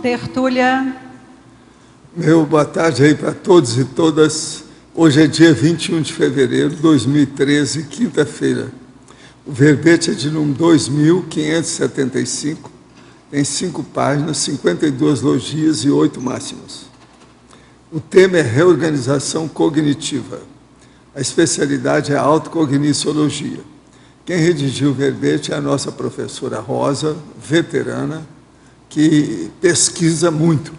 tertúlia. Meu boa tarde aí para todos e todas. Hoje é dia 21 de fevereiro de 2013, quinta-feira. O verbete é de número 2575, tem 5 páginas, 52 logias e 8 máximas. O tema é reorganização cognitiva. A especialidade é a autocogniciologia. Quem redigiu o verbete é a nossa professora Rosa, veterana, que pesquisa muito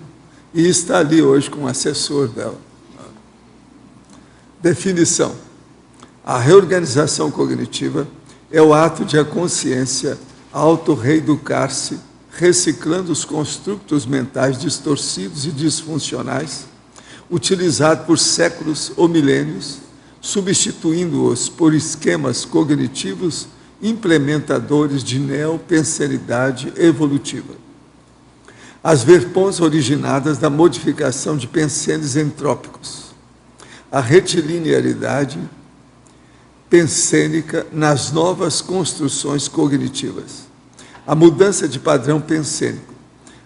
e está ali hoje com o assessor dela. Definição. A reorganização cognitiva é o ato de a consciência auto-reeducar-se, reciclando os construtos mentais distorcidos e disfuncionais, utilizados por séculos ou milênios, substituindo-os por esquemas cognitivos implementadores de neopensanidade evolutiva. As verpões originadas da modificação de pensenes entrópicos, a retilinearidade pensênica nas novas construções cognitivas, a mudança de padrão pensênico,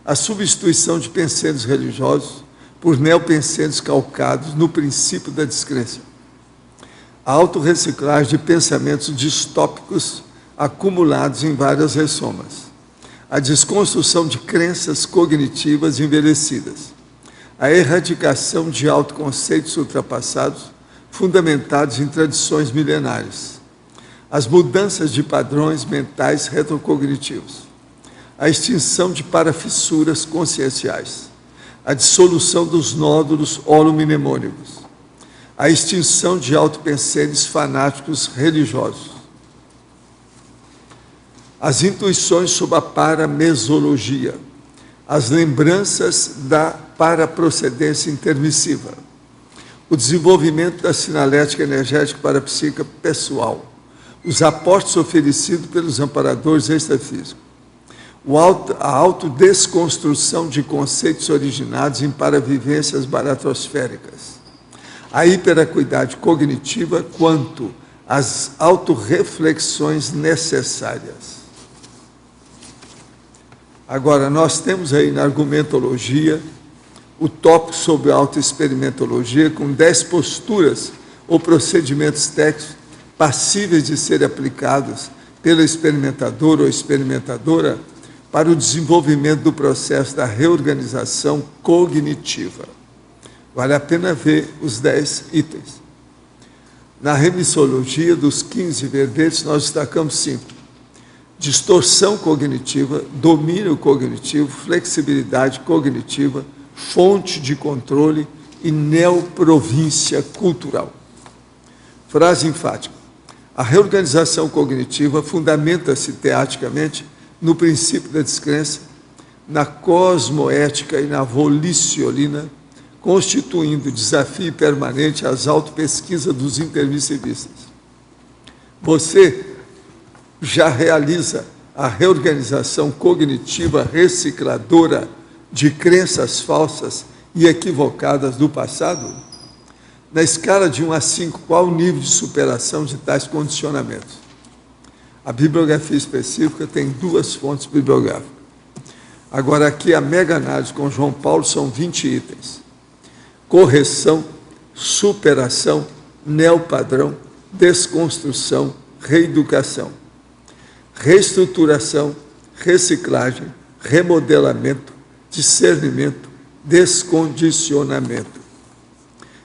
a substituição de pensenes religiosos por neopensenes calcados no princípio da descrença, a autorreciclagem de pensamentos distópicos acumulados em várias ressomas, a desconstrução de crenças cognitivas envelhecidas, a erradicação de autoconceitos ultrapassados, fundamentados em tradições milenares, as mudanças de padrões mentais retrocognitivos, a extinção de parafissuras conscienciais, a dissolução dos nódulos holomnemônicos, a extinção de autopenseres fanáticos religiosos, as intuições sob a paramesologia, as lembranças da paraprocedência intermissiva, o desenvolvimento da sinalética energética parapsíquica pessoal, os aportes oferecidos pelos amparadores extrafísicos, a autodesconstrução de conceitos originados em paravivências baratrosféricas, a hiperacuidade cognitiva quanto às autorreflexões necessárias. Agora, nós temos aí na argumentologia o tópico sobre autoexperimentologia com 10 posturas ou procedimentos técnicos passíveis de serem aplicados pelo experimentador ou experimentadora para o desenvolvimento do processo da reorganização cognitiva. Vale a pena ver os 10 itens. Na remissologia dos 15 verbetes, nós destacamos 5. Distorção cognitiva, domínio cognitivo, flexibilidade cognitiva, fonte de controle e neoprovíncia cultural. Frase enfática. A reorganização cognitiva fundamenta-se teaticamente no princípio da descrença, na cosmoética e na volicionina, constituindo desafio permanente às autopesquisas dos intermissivistas. Você já realiza a reorganização cognitiva recicladora de crenças falsas e equivocadas do passado? Na escala de 1 a 5, qual o nível de superação de tais condicionamentos? A bibliografia específica tem 2 fontes bibliográficas. Agora, aqui a mega análise com João Paulo são 20 itens. Correção, superação, neopadrão, desconstrução, reeducação, reestruturação, reciclagem, remodelamento, discernimento, descondicionamento,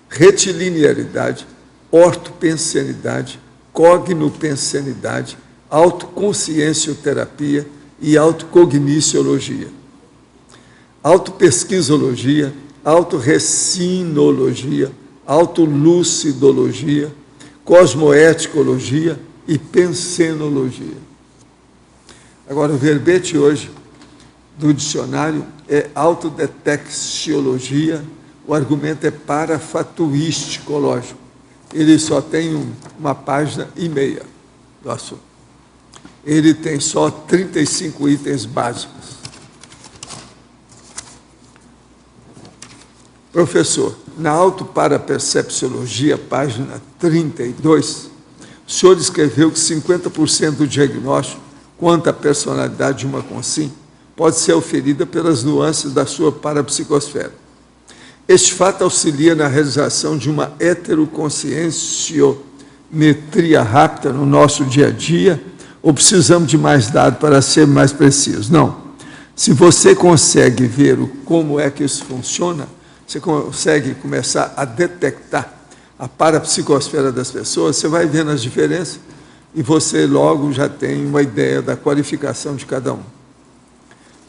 retilinearidade, ortopensanidade, cognopensanidade, autoconsciencioterapia e autocogniciologia, autopesquisologia, autorrecinologia, autolucidologia, cosmoeticologia e pensenologia. Agora, o verbete hoje do dicionário é autodetecciologia, o argumento é parafatuístico-lógico. Ele só tem uma página e meia do assunto. Ele tem só 35 itens básicos. Professor, na autoparapercepciologia, página 32, o senhor escreveu que 50% do diagnóstico quanto à personalidade de uma consim pode ser oferida pelas nuances da sua parapsicosfera. Este fato auxilia na realização de uma heteroconscienciometria rápida no nosso dia a dia, ou precisamos de mais dados para ser mais precisos? Não. Se você consegue ver como é que isso funciona, você consegue começar a detectar a parapsicosfera das pessoas, você vai vendo as diferenças e você logo já tem uma ideia da qualificação de cada um.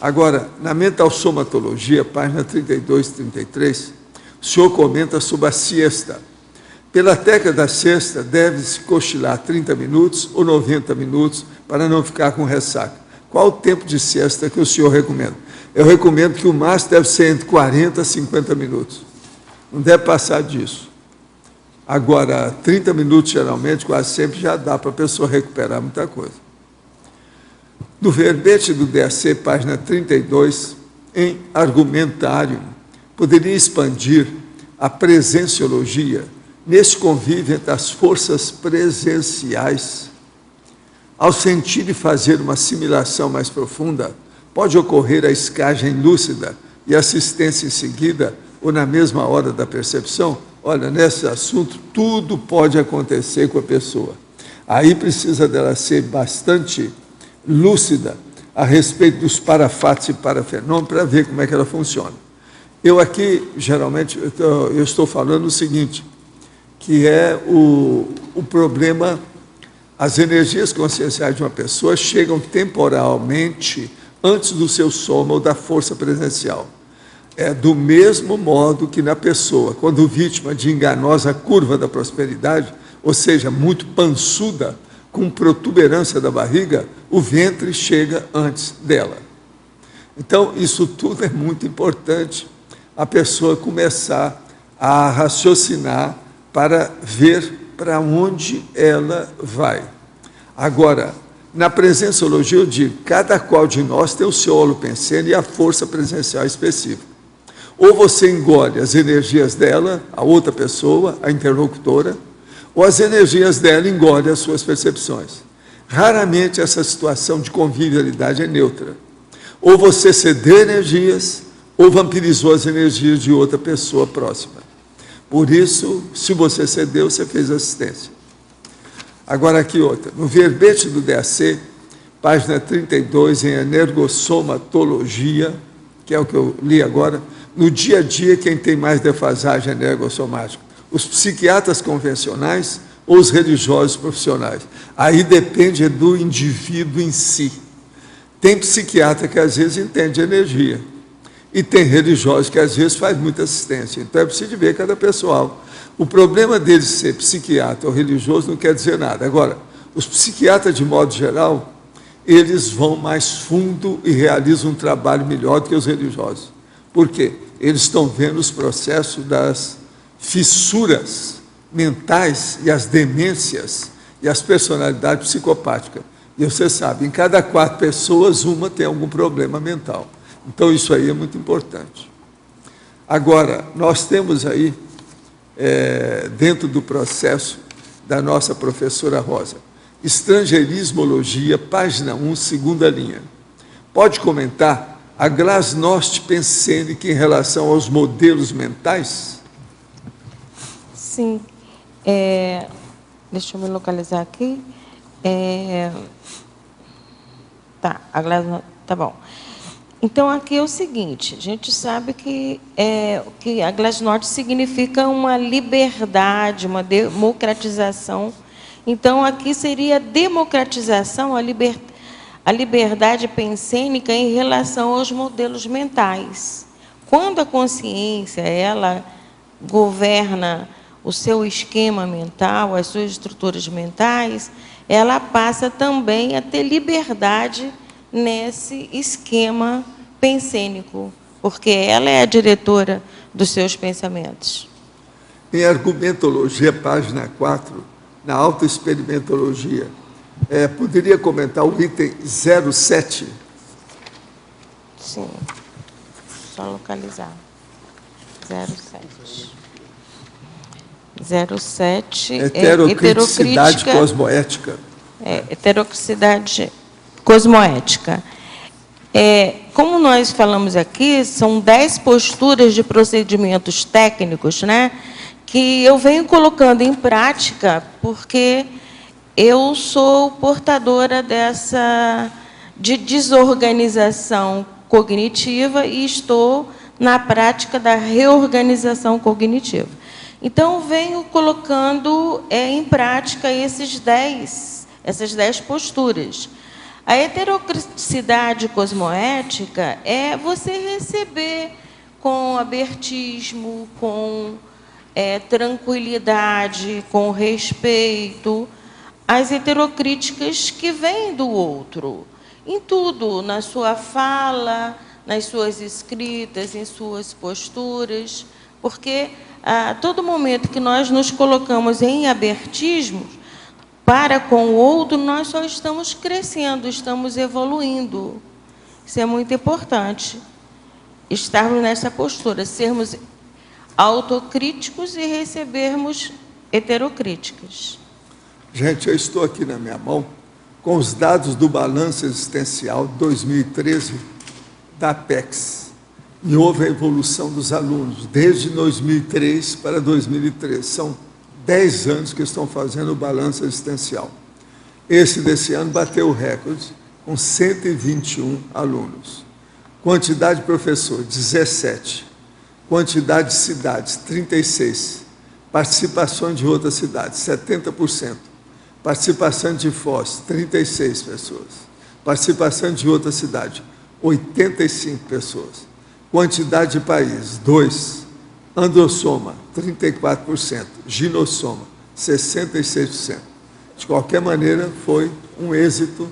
Agora, na mental somatologia, página 32 e 33, o senhor comenta sobre a siesta. Pela técnica da siesta, deve-se cochilar 30 minutos ou 90 minutos para não ficar com ressaca. Qual o tempo de siesta que o senhor recomenda? Eu recomendo que o máximo deve ser entre 40 e 50 minutos. Não deve passar disso. Agora, 30 minutos, geralmente, quase sempre, já dá para a pessoa recuperar muita coisa. No verbete do DAC, página 32, em argumentário, poderia expandir a presenciologia nesse convívio entre as forças presenciais. Ao sentir e fazer uma assimilação mais profunda, pode ocorrer a escagem lúcida e assistência em seguida ou na mesma hora da percepção. Olha, nesse assunto, tudo pode acontecer com a pessoa. Aí precisa dela ser bastante lúcida a respeito dos parafatos e parafenômenos para ver como é que ela funciona. Eu aqui, geralmente, eu estou falando o seguinte, que é o problema, as energias conscienciais de uma pessoa chegam temporalmente antes do seu soma ou da força presencial. É do mesmo modo que na pessoa, quando vítima de enganosa curva da prosperidade, ou seja, muito pançuda, com protuberância da barriga, o ventre chega antes dela. Então, isso tudo é muito importante, a pessoa começar a raciocinar para ver para onde ela vai. Agora, na presenciologia, eu digo, cada qual de nós tem o seu holopensene e a força presencial específica. Ou você engole as energias dela, a outra pessoa, a interlocutora, ou as energias dela engolem as suas percepções. Raramente essa situação de convivialidade é neutra. Ou você cedeu energias, ou vampirizou as energias de outra pessoa próxima. Por isso, se você cedeu, você fez assistência. Agora aqui outra. No verbete do DAC, página 32, em energossomatologia, que é o que eu li agora, no dia a dia, quem tem mais defasagem energossomática? Os psiquiatras convencionais ou os religiosos profissionais? Aí depende do indivíduo em si. Tem psiquiatra que às vezes entende energia, e tem religiosos que às vezes faz muita assistência. Então é preciso ver cada pessoal. O problema dele ser psiquiatra ou religioso não quer dizer nada. Agora, os psiquiatras, de modo geral, eles vão mais fundo e realizam um trabalho melhor do que os religiosos. Por quê? Eles estão vendo os processos das fissuras mentais e as demências e as personalidades psicopáticas. E você sabe, em cada 4 pessoas, uma tem algum problema mental. Então, isso aí é muito importante. Agora, nós temos aí, dentro do processo da nossa professora Rosa, Estrangeirismologia, página 1, segunda linha. Pode comentar a glasnost pensênica em relação aos modelos mentais? Sim. Deixa eu me localizar aqui. Tá bom. Então, aqui é o seguinte, a gente sabe que a glasnost significa uma liberdade, uma democratização. Então, aqui seria a democratização, a liberdade pensênica em relação aos modelos mentais. Quando a consciência, ela governa o seu esquema mental, as suas estruturas mentais, ela passa também a ter liberdade nesse esquema pensênico, porque ela é a diretora dos seus pensamentos. Em argumentologia, página 4, na autoexperimentologia, poderia comentar o item 07? Sim, só localizar. 07 heterocriticidade cosmoética. Heterocriticidade cosmoética. como nós falamos aqui, são 10 posturas de procedimentos técnicos, né, que eu venho colocando em prática, porque eu sou portadora de desorganização cognitiva e estou na prática da reorganização cognitiva. Então, venho colocando em prática essas 10 posturas. A heterocriticidade cosmoética é você receber com abertismo, com tranquilidade, com respeito, as heterocríticas que vêm do outro, em tudo, na sua fala, nas suas escritas, em suas posturas, porque a todo momento que nós nos colocamos em abertismo para com o outro, nós só estamos crescendo, estamos evoluindo. Isso é muito importante, estarmos nessa postura, sermos autocríticos e recebermos heterocríticas. Gente, eu estou aqui na minha mão com os dados do Balanço Existencial 2013 da Apex. E houve a evolução dos alunos, desde 2003 para 2013. São 10 anos que estão fazendo o Balanço Existencial. Esse desse ano bateu o recorde, com 121 alunos. Quantidade de professores, 17. Quantidade de cidades, 36. Participações de outras cidades, 70%. Participação de Foz, 36 pessoas. Participação de outra cidade, 85 pessoas. Quantidade de países, 2. Androssoma, 34%. Ginossoma, 66%. De qualquer maneira, foi um êxito,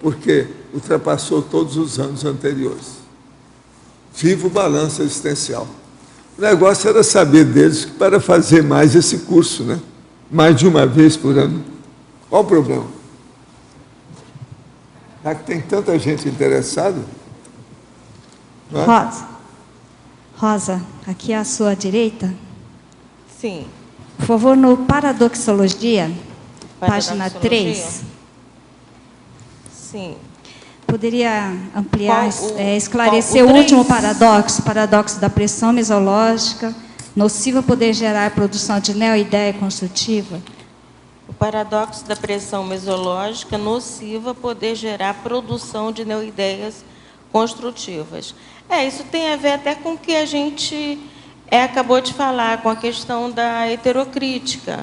porque ultrapassou todos os anos anteriores. Viva o Balanço Existencial. O negócio era saber deles para fazer mais esse curso, né? Mais de uma vez por ano. Qual o problema? Já que tem tanta gente interessada. Não é? Rosa, aqui à sua direita. Sim. Por favor, no Paradoxologia, página 3. Sim. Poderia ampliar, Qual esclarecer o o último 3? paradoxo da pressão mesológica, nociva poder gerar produção de neoideia construtiva? O paradoxo da pressão mesológica nociva poder gerar produção de neoideias construtivas. Isso tem a ver até com o que a gente acabou de falar, com a questão da heterocrítica.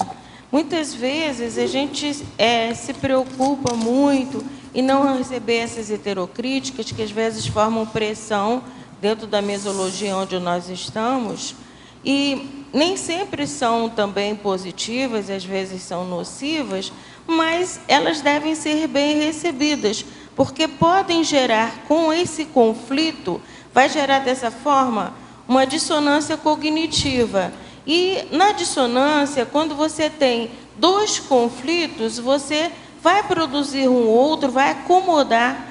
Muitas vezes a gente se preocupa muito em não receber essas heterocríticas, que às vezes formam pressão dentro da mesologia onde nós estamos, e nem sempre são também positivas, às vezes são nocivas, mas elas devem ser bem recebidas, porque podem gerar, com esse conflito, vai gerar dessa forma uma dissonância cognitiva. E na dissonância, quando você tem 2 conflitos, você vai produzir um outro, vai acomodar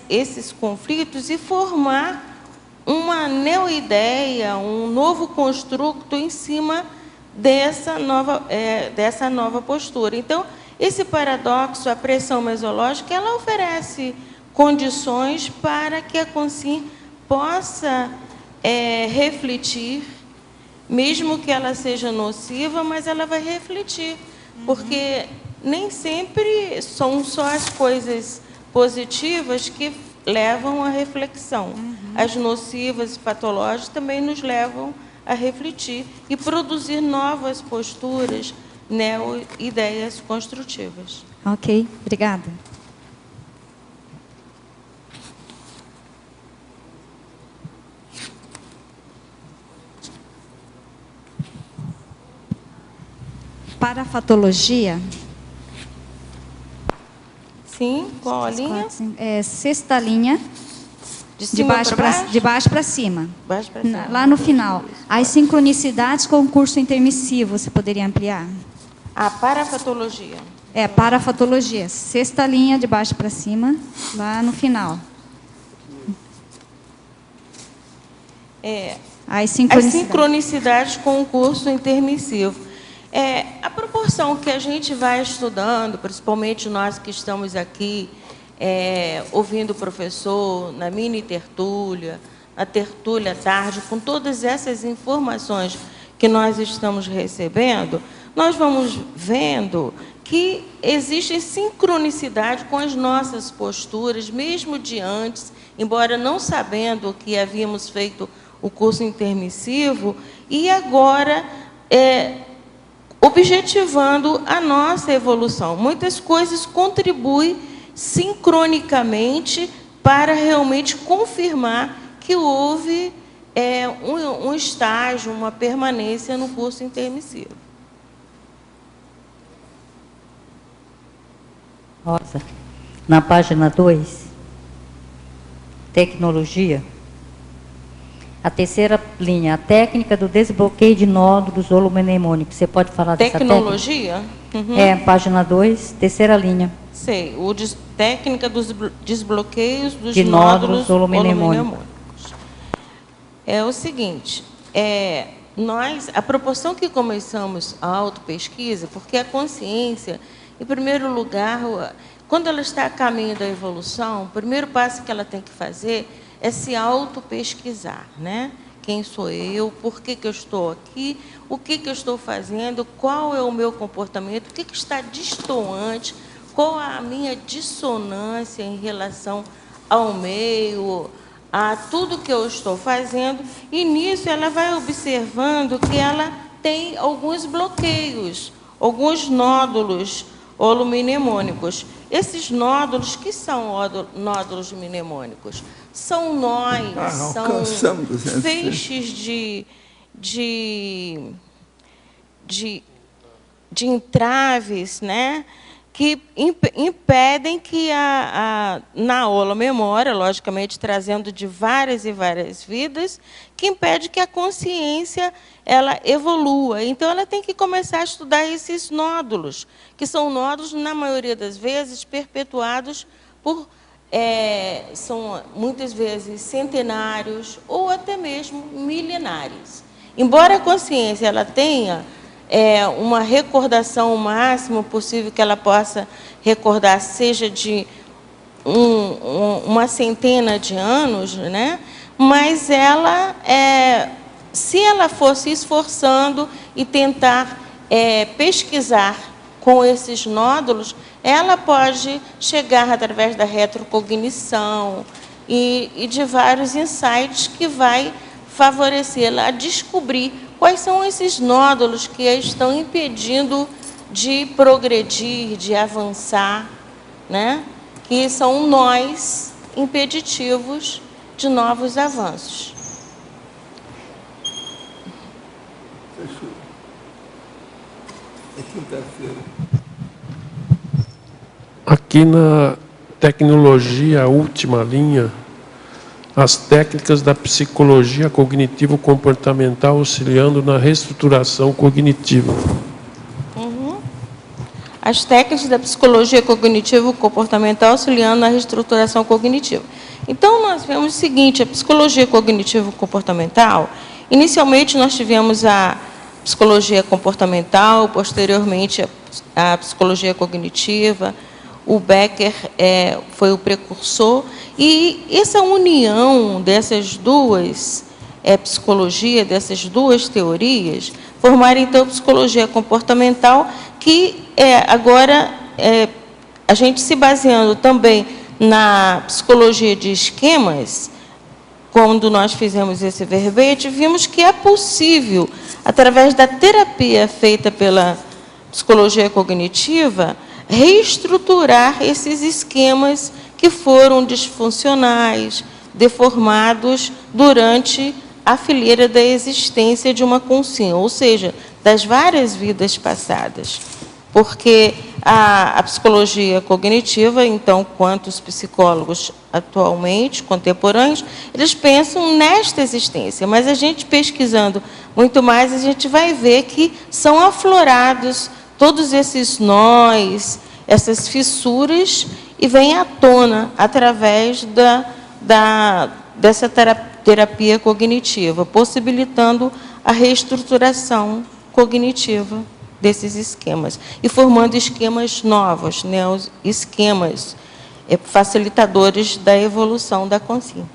esses conflitos e formar uma neoideia, um novo construto em cima dessa nova postura. Então, esse paradoxo, a pressão mesológica, ela oferece condições para que a consciência possa refletir, mesmo que ela seja nociva, mas ela vai refletir, porque nem sempre são só as coisas positivas que levam à reflexão. As nocivas e patológicas também nos levam a refletir e produzir novas posturas, ideias construtivas. Ok, obrigada. Parafatologia. Sim, qual a linha? Sexta linha, de baixo para cima. Baixo para cima. Lá no final. As sincronicidades com o curso intermissivo, você poderia ampliar? A parafatologia. Parafatologia. Sexta linha, de baixo para cima, lá no final. As sincronicidades com o curso intermissivo. A proporção que a gente vai estudando, principalmente nós que estamos aqui ouvindo o professor, na mini tertúlia, na tertúlia à tarde, com todas essas informações que nós estamos recebendo, nós vamos vendo que existe sincronicidade com as nossas posturas, mesmo de antes, embora não sabendo que havíamos feito o curso intermissivo, e agora objetivando a nossa evolução. Muitas coisas contribuem sincronicamente para realmente confirmar que houve um estágio, uma permanência no curso intermissivo. Rosa, na página 2, tecnologia, a terceira linha, a técnica do desbloqueio de nódulos holomenemônicos. Você pode falar dessa técnica? Tecnologia? Uhum. Página 2, terceira linha. Sei, técnica dos desbloqueios dos de nódulos holomenemônicos. É o seguinte, a proporção que começamos a autopesquisa, porque a consciência, em primeiro lugar, quando ela está a caminho da evolução, o primeiro passo que ela tem que fazer é se autopesquisar, né? Quem sou eu? Por que eu estou aqui? O que eu estou fazendo? Qual é o meu comportamento? O que está destoante? Qual a minha dissonância em relação ao meio, a tudo que eu estou fazendo? E nisso ela vai observando que ela tem alguns bloqueios, alguns nódulos holomenemônicos. Esses nódulos, que são nódulos mnemônicos? São nós, são feixes de entraves, né? Que impedem que na holomemória, logicamente trazendo de várias e várias vidas, que impede que a consciência ela evolua. Então, ela tem que começar a estudar esses nódulos, que são nódulos, na maioria das vezes, perpetuados por, são muitas vezes centenários ou até mesmo milenares. Embora a consciência ela tenha uma recordação o máximo possível que ela possa recordar, seja de uma centena de anos, né? Mas ela, se ela for se esforçando e tentar pesquisar com esses nódulos, ela pode chegar através da retrocognição e de vários insights que vai favorecê-la a descobrir quais são esses nódulos que a estão impedindo de progredir, de avançar, né? Que são nós impeditivos de novos avanços. Fechou. É quinta-feira. Aqui na tecnologia, a última linha, as técnicas da psicologia cognitivo-comportamental auxiliando na reestruturação cognitiva. As técnicas da psicologia cognitivo-comportamental auxiliando na reestruturação cognitiva. Então, nós vemos o seguinte, a psicologia cognitivo-comportamental, inicialmente nós tivemos a psicologia comportamental, posteriormente a psicologia cognitiva, o Becker foi o precursor, e essa união dessas duas psicologias, dessas duas teorias, formaram, então, a psicologia comportamental, que agora, a gente se baseando também na psicologia de esquemas, quando nós fizemos esse verbete, vimos que é possível, através da terapia feita pela psicologia cognitiva, reestruturar esses esquemas que foram disfuncionais, deformados durante a fileira da existência de uma consciência, ou seja, das várias vidas passadas. Porque a psicologia cognitiva, então, quanto os psicólogos atualmente, contemporâneos, eles pensam nesta existência, mas a gente pesquisando muito mais, a gente vai ver que são aflorados todos esses nós, essas fissuras, e vêm à tona através dessa terapia cognitiva, possibilitando a reestruturação cognitiva desses esquemas, e formando esquemas novos, né, os esquemas facilitadores da evolução da consciência.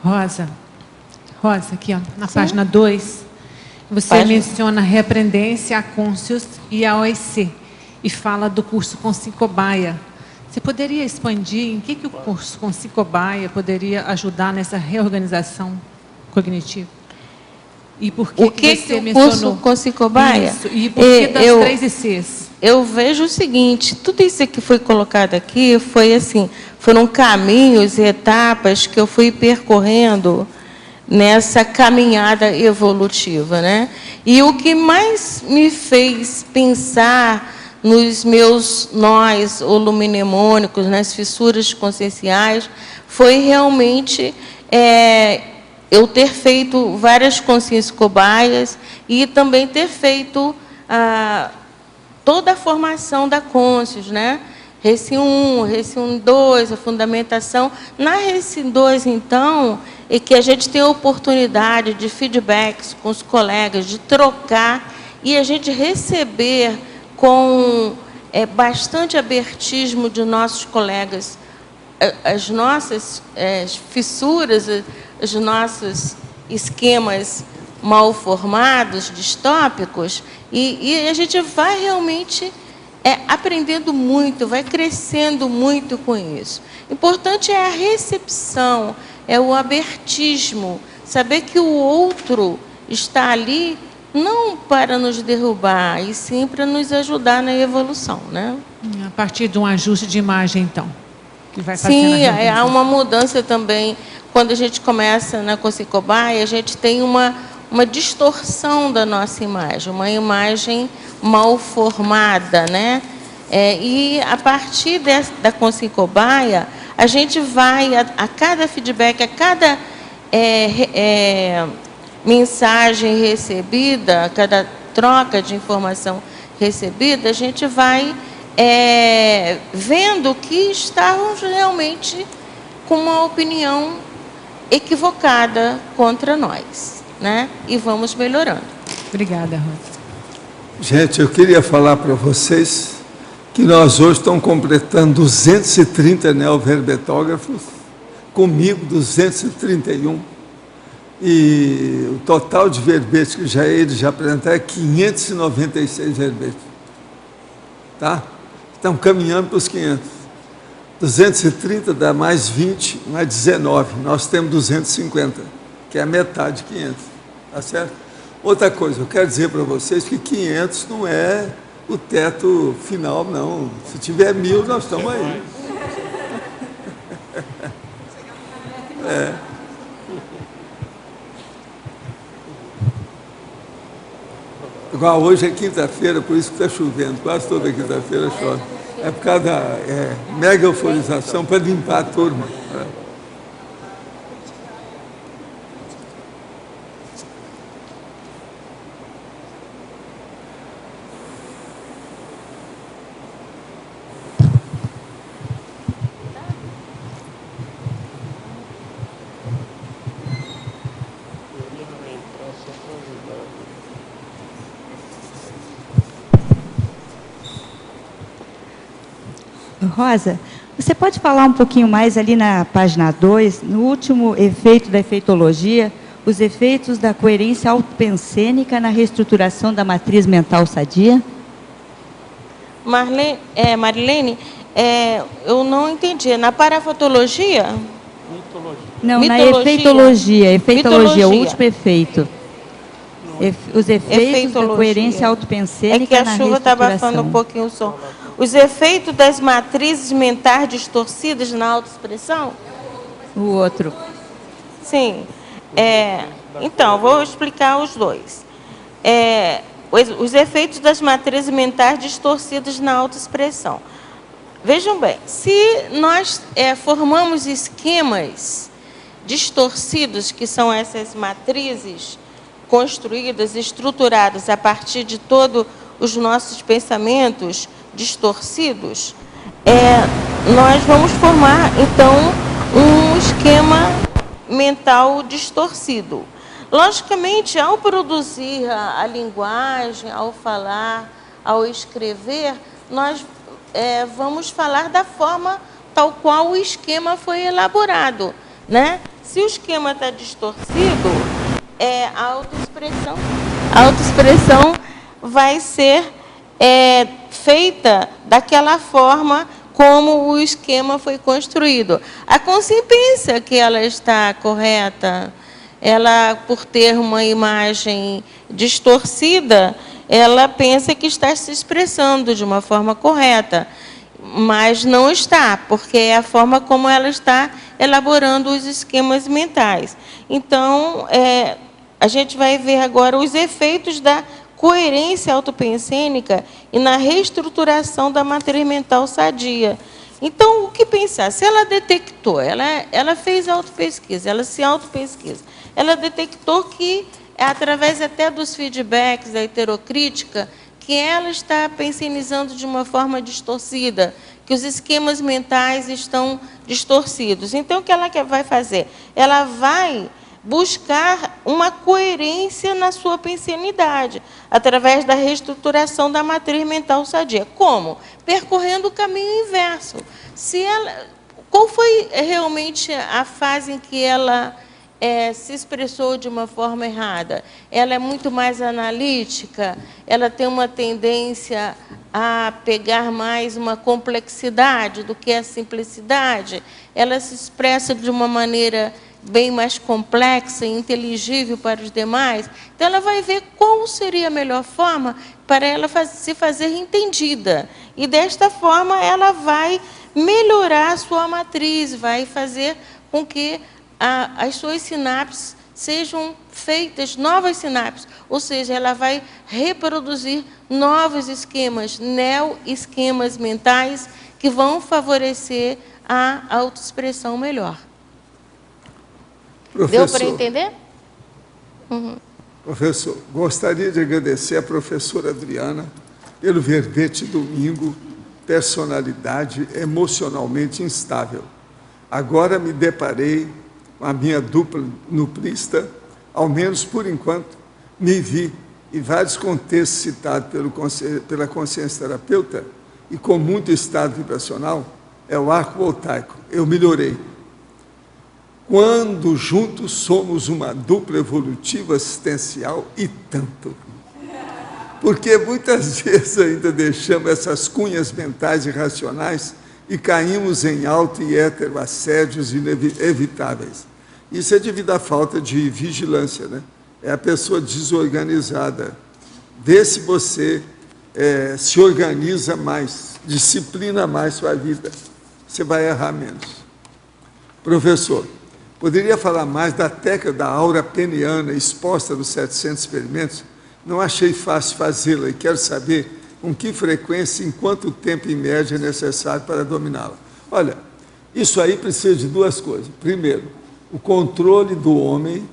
Rosa, aqui ó, na página 2, você menciona a reaprendência a Conscius e a OIC e fala do curso Conscicobaia. Você poderia expandir em que o curso Conscicobaia poderia ajudar nessa reorganização cognitiva? E por que o que você o mencionou curso Conscicobaia? Isso, e por que das 3 ICs? Eu vejo o seguinte, tudo isso que foi colocado aqui foi assim, foram caminhos e etapas que eu fui percorrendo nessa caminhada evolutiva, né? E o que mais me fez pensar nos meus nós holominemônicos, nas fissuras conscienciais, foi realmente eu ter feito várias consciências cobaias e também ter feito toda a formação da Conscius, né? RECI 1, RECI 2, a fundamentação. Na RECI 2, então, é que a gente tem a oportunidade de feedbacks com os colegas, de trocar e a gente receber com bastante abertismo de nossos colegas as nossas fissuras, os nossos esquemas mal formados, distópicos, e a gente vai realmente aprendendo muito, vai crescendo muito com isso. Importante é a recepção, é o abertismo, saber que o outro está ali não para nos derrubar, e sim para nos ajudar na evolução, né? A partir de um ajuste de imagem, então, que vai fazendo sim, há uma mudança também. Quando a gente começa na Conscicobaia, a gente tem uma distorção da nossa imagem, uma imagem mal formada, né? E a partir da Conscicobaia, a gente vai, a cada feedback, a cada mensagem recebida, a cada troca de informação recebida, a gente vai vendo que estávamos realmente com uma opinião equivocada contra nós, né? E vamos melhorando. Obrigada, Rosa. Gente, eu queria falar para vocês que nós hoje estamos completando 230 neoverbetógrafos, comigo 231, e o total de verbetes que eles já apresentaram é 596 verbetes. Tá? Estamos caminhando para os 500. 230 dá mais 20, mais 19. Nós temos 250, que é a metade de 500. Tá certo? Outra coisa, eu quero dizer para vocês que 500 não é o teto final, não. Se tiver 1000, nós estamos aí. Igual hoje é quinta-feira, por isso que está chovendo. Quase toda quinta-feira chove. É por causa da mega euforização para limpar a turma. Rosa, você pode falar um pouquinho mais ali na página 2, no último efeito da efeitologia, os efeitos da coerência autopensênica na reestruturação da matriz mental sadia? Marilene, eu não entendi. Na parafatologia? Não, Mitologia. na efeitologia. Efeitologia, o Mitologia. último efeito. Os efeitos da coerência autopensênica É que a na chuva está abafando reestruturação. um pouquinho o som. Os efeitos das matrizes mentais distorcidas na autoexpressão? O outro. Sim. Então, vou explicar os dois. Os efeitos das matrizes mentais distorcidas na autoexpressão. Vejam bem, se nós formamos esquemas distorcidos, que são essas matrizes construídas, estruturadas a partir de todos os nossos pensamentos distorcidos, nós vamos formar, então, um esquema mental distorcido. Logicamente, ao produzir a linguagem, ao falar, ao escrever, nós vamos falar da forma tal qual o esquema foi elaborado, né? Se o esquema está distorcido, a autoexpressão vai ser feita daquela forma como o esquema foi construído. A consciência pensa que ela está correta, ela, por ter uma imagem distorcida, ela pensa que está se expressando de uma forma correta, mas não está, porque é a forma como ela está elaborando os esquemas mentais. Então, a gente vai ver agora os efeitos da coerência autopensênica e na reestruturação da matriz mental sadia. Então, o que pensar? Se ela detectou, ela fez autopesquisa, ela se autopesquisa, ela detectou que, através até dos feedbacks da heterocrítica, que ela está pensionizando de uma forma distorcida, que os esquemas mentais estão distorcidos. Então, o que ela vai fazer? Ela vai buscar uma coerência na sua pensenidade, através da reestruturação da matriz mental sadia. Como? Percorrendo o caminho inverso. Qual foi realmente a fase em que ela se expressou de uma forma errada? Ela é muito mais analítica, ela tem uma tendência a pegar mais uma complexidade do que a simplicidade, ela se expressa de uma maneira bem mais complexa e inteligível para os demais. Então, ela vai ver qual seria a melhor forma para ela se fazer entendida. E, desta forma, ela vai melhorar a sua matriz, vai fazer com que as suas sinapses sejam feitas, novas sinapses, ou seja, ela vai reproduzir novos esquemas, neo-esquemas mentais que vão favorecer a autoexpressão melhor. Deu para entender? Uhum. Professor, gostaria de agradecer à professora Adriana pelo verbete domingo, personalidade emocionalmente instável. Agora me deparei com a minha dupla nuplista, ao menos por enquanto, me vi em vários contextos citados pela consciência terapeuta e com muito estado vibracional, é o arco voltaico. Eu melhorei. Quando juntos somos uma dupla evolutiva assistencial e tanto. Porque muitas vezes ainda deixamos essas cunhas mentais irracionais e caímos em auto e hétero assédios inevitáveis. Isso é devido à falta de vigilância, né? É a pessoa desorganizada. Vê se você se organiza mais, disciplina mais sua vida. Você vai errar menos. Professor, poderia falar mais da técnica da aura peniana exposta nos 700 experimentos? Não achei fácil fazê-la e quero saber com que frequência e em quanto tempo, em média, é necessário para dominá-la. Olha, isso aí precisa de duas coisas. Primeiro, o controle do homem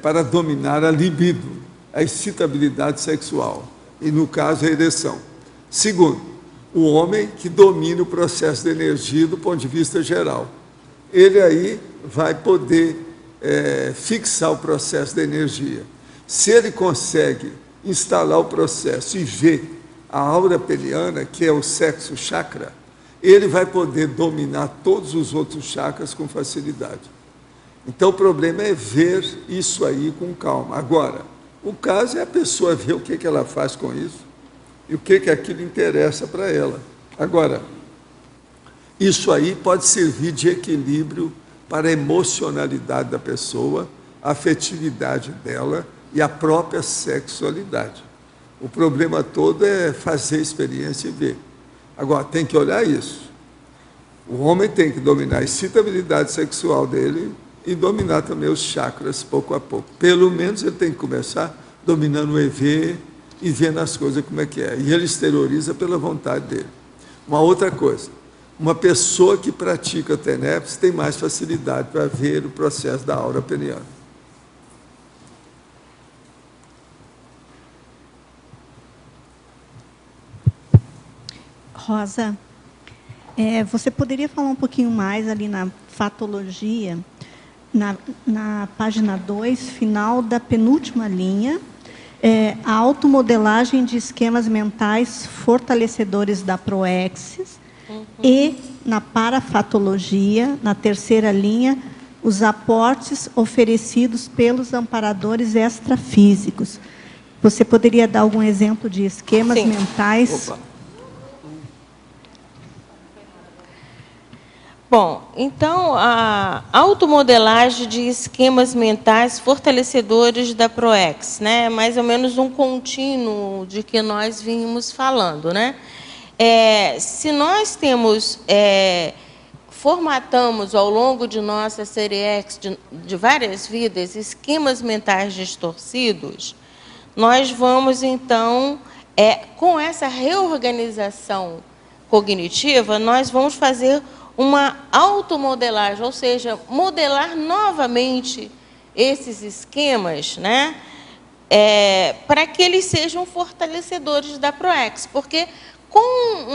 para dominar a libido, a excitabilidade sexual, e, no caso, a ereção. Segundo, o homem que domina o processo de energia do ponto de vista geral. Ele aí vai poder fixar o processo de energia. Se ele consegue instalar o processo e ver a aura peniana, que é o sexo chakra, ele vai poder dominar todos os outros chakras com facilidade. Então, o problema é ver isso aí com calma. Agora, o caso é a pessoa ver o que ela faz com isso e o que aquilo interessa para ela. Agora, isso aí pode servir de equilíbrio para a emocionalidade da pessoa, a afetividade dela e a própria sexualidade. O problema todo é fazer a experiência e ver. Agora, tem que olhar isso. O homem tem que dominar a excitabilidade sexual dele e dominar também os chakras pouco a pouco. Pelo menos ele tem que começar dominando o EV e vendo as coisas como é que é. E ele exterioriza pela vontade dele. Uma outra coisa, uma pessoa que pratica TENEPS tem mais facilidade para ver o processo da aura peniana. Rosa, você poderia falar um pouquinho mais ali na fatologia, na página 2, final da penúltima linha, a automodelagem de esquemas mentais fortalecedores da proexis, E, na parafatologia, na terceira linha, os aportes oferecidos pelos amparadores extrafísicos. Você poderia dar algum exemplo de esquemas Sim. mentais? Opa. Bom, então, a automodelagem de esquemas mentais fortalecedores da PROEX, né? Mais ou menos um contínuo de que nós vínhamos falando, né? Se nós formatamos ao longo de nossa série X, de várias vidas, esquemas mentais distorcidos, nós vamos, então, com essa reorganização cognitiva, nós vamos fazer uma automodelagem, ou seja, modelar novamente esses esquemas, né, para que eles sejam fortalecedores da PROEX, porque com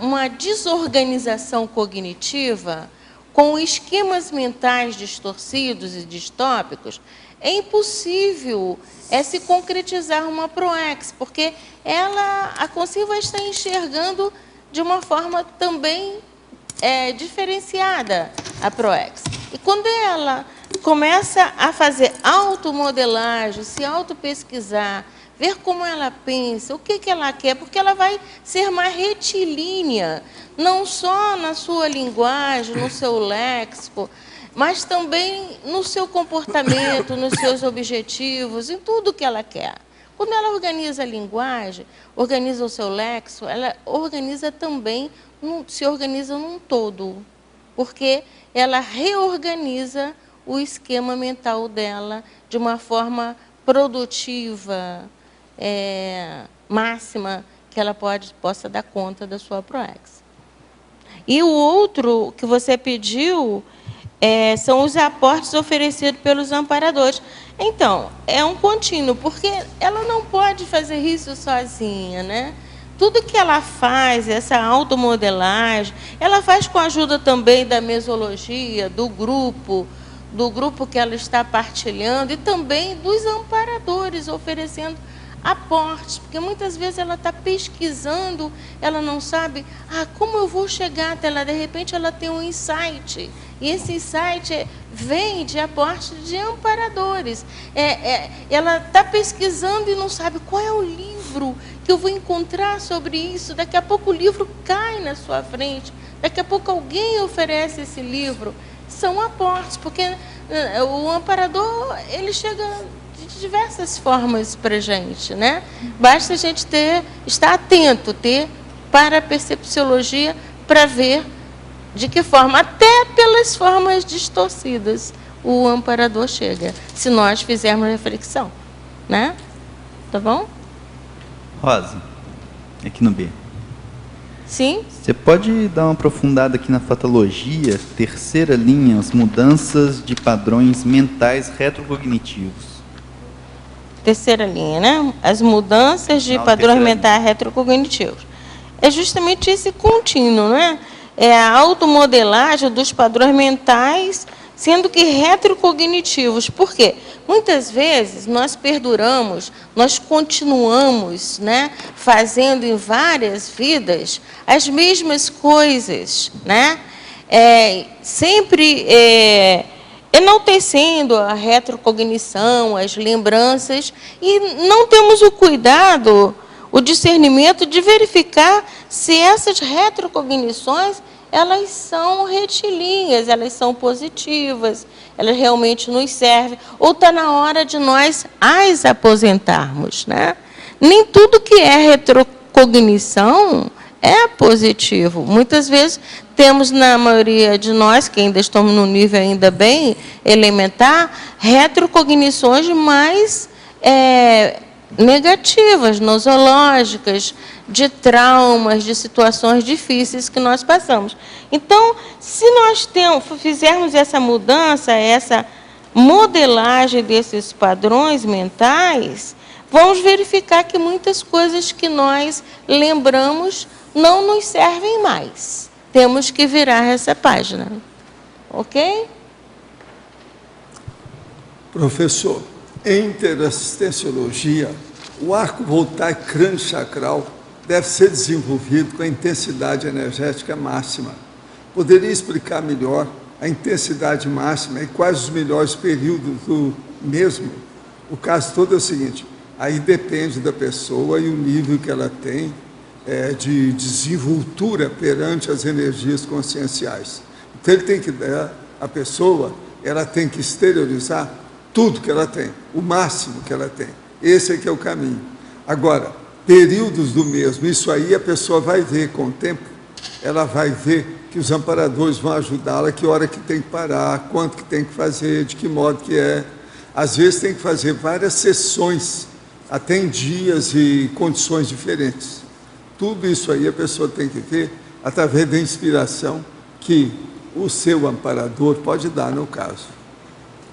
uma desorganização cognitiva, com esquemas mentais distorcidos e distópicos, é impossível se concretizar uma PROEX, porque a consciência vai estar enxergando de uma forma também diferenciada a PROEX. E quando ela começa a fazer automodelagem, se autopesquisar, ver como ela pensa, o que ela quer, porque ela vai ser mais retilínea, não só na sua linguagem, no seu léxico, mas também no seu comportamento, nos seus objetivos, em tudo que ela quer. Quando ela organiza a linguagem, organiza o seu léxico, ela organiza também, se organiza num todo, porque ela reorganiza o esquema mental dela de uma forma produtiva, máxima, que ela possa dar conta da sua PROEX. E o outro que você pediu são os aportes oferecidos pelos amparadores. Então, é um contínuo, porque ela não pode fazer isso sozinha, né? Tudo que ela faz, essa automodelagem, ela faz com a ajuda também da mesologia, do grupo que ela está partilhando, e também dos amparadores, oferecendo aportes, porque muitas vezes ela está pesquisando, ela não sabe, como eu vou chegar até lá, de repente ela tem um insight, e esse insight vem de aporte de amparadores. Ela está pesquisando e não sabe qual é o livro que eu vou encontrar sobre isso, daqui a pouco o livro cai na sua frente, daqui a pouco alguém oferece esse livro. São aportes, porque o amparador, ele chega de diversas formas para a gente, né? Basta a gente estar atento, ter parapercepciologia para ver de que forma, até pelas formas distorcidas, o amparador chega, se nós fizermos reflexão, né? Tá bom? Rosa, aqui no B. Sim? Você pode dar uma aprofundada aqui na fatologia, terceira linha, as mudanças de padrões mentais retrocognitivos. Terceira linha, né? As mudanças de padrões mentais retrocognitivos. É justamente esse contínuo, né? É a automodelagem dos padrões mentais, sendo que retrocognitivos. Por quê? Muitas vezes nós perduramos, nós continuamos, né, fazendo em várias vidas as mesmas coisas, né? Sempre enaltecendo a retrocognição, as lembranças, e não temos o cuidado, o discernimento de verificar se essas retrocognições elas são retilíneas, elas são positivas, elas realmente nos servem, ou está na hora de nós as aposentarmos, né? Nem tudo que é retrocognição é positivo. Muitas vezes temos, na maioria de nós, que ainda estamos num nível ainda bem elementar, retrocognições mais negativas, nosológicas, de traumas, de situações difíceis que nós passamos. Então, se nós fizermos essa mudança, essa modelagem desses padrões mentais, vamos verificar que muitas coisas que nós lembramos não nos servem mais. Temos que virar essa página. Ok? Professor, em interassistenciologia, o arco voltar crânio-chacral deve ser desenvolvido com a intensidade energética máxima. Poderia explicar melhor a intensidade máxima e quais os melhores períodos do mesmo? O caso todo é o seguinte, aí depende da pessoa e o nível que ela tem de desenvoltura perante as energias conscienciais. Então, ele tem que dar, a pessoa, ela tem que exteriorizar tudo que ela tem, o máximo que ela tem. Esse é que é o caminho. Agora, períodos do mesmo, isso aí a pessoa vai ver com o tempo, ela vai ver que os amparadores vão ajudá-la, que hora que tem que parar, quanto que tem que fazer, de que modo que é. Às vezes tem que fazer várias sessões, até em dias e condições diferentes. Tudo isso aí a pessoa tem que ver através da inspiração que o seu amparador pode dar no caso.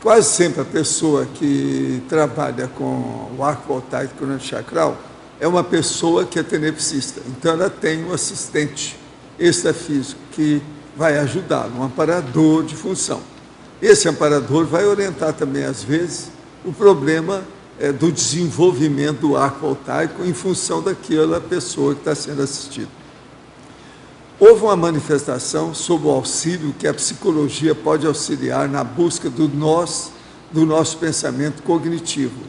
Quase sempre a pessoa que trabalha com o arco voltaico chakral é uma pessoa que é tenepsista. Então ela tem um assistente extrafísico que vai ajudá-lo, um amparador de função. Esse amparador vai orientar também, às vezes, o problema do desenvolvimento do arco voltaico em função daquela pessoa que está sendo assistida. Houve uma manifestação sobre o auxílio que a psicologia pode auxiliar na busca do nosso pensamento cognitivo.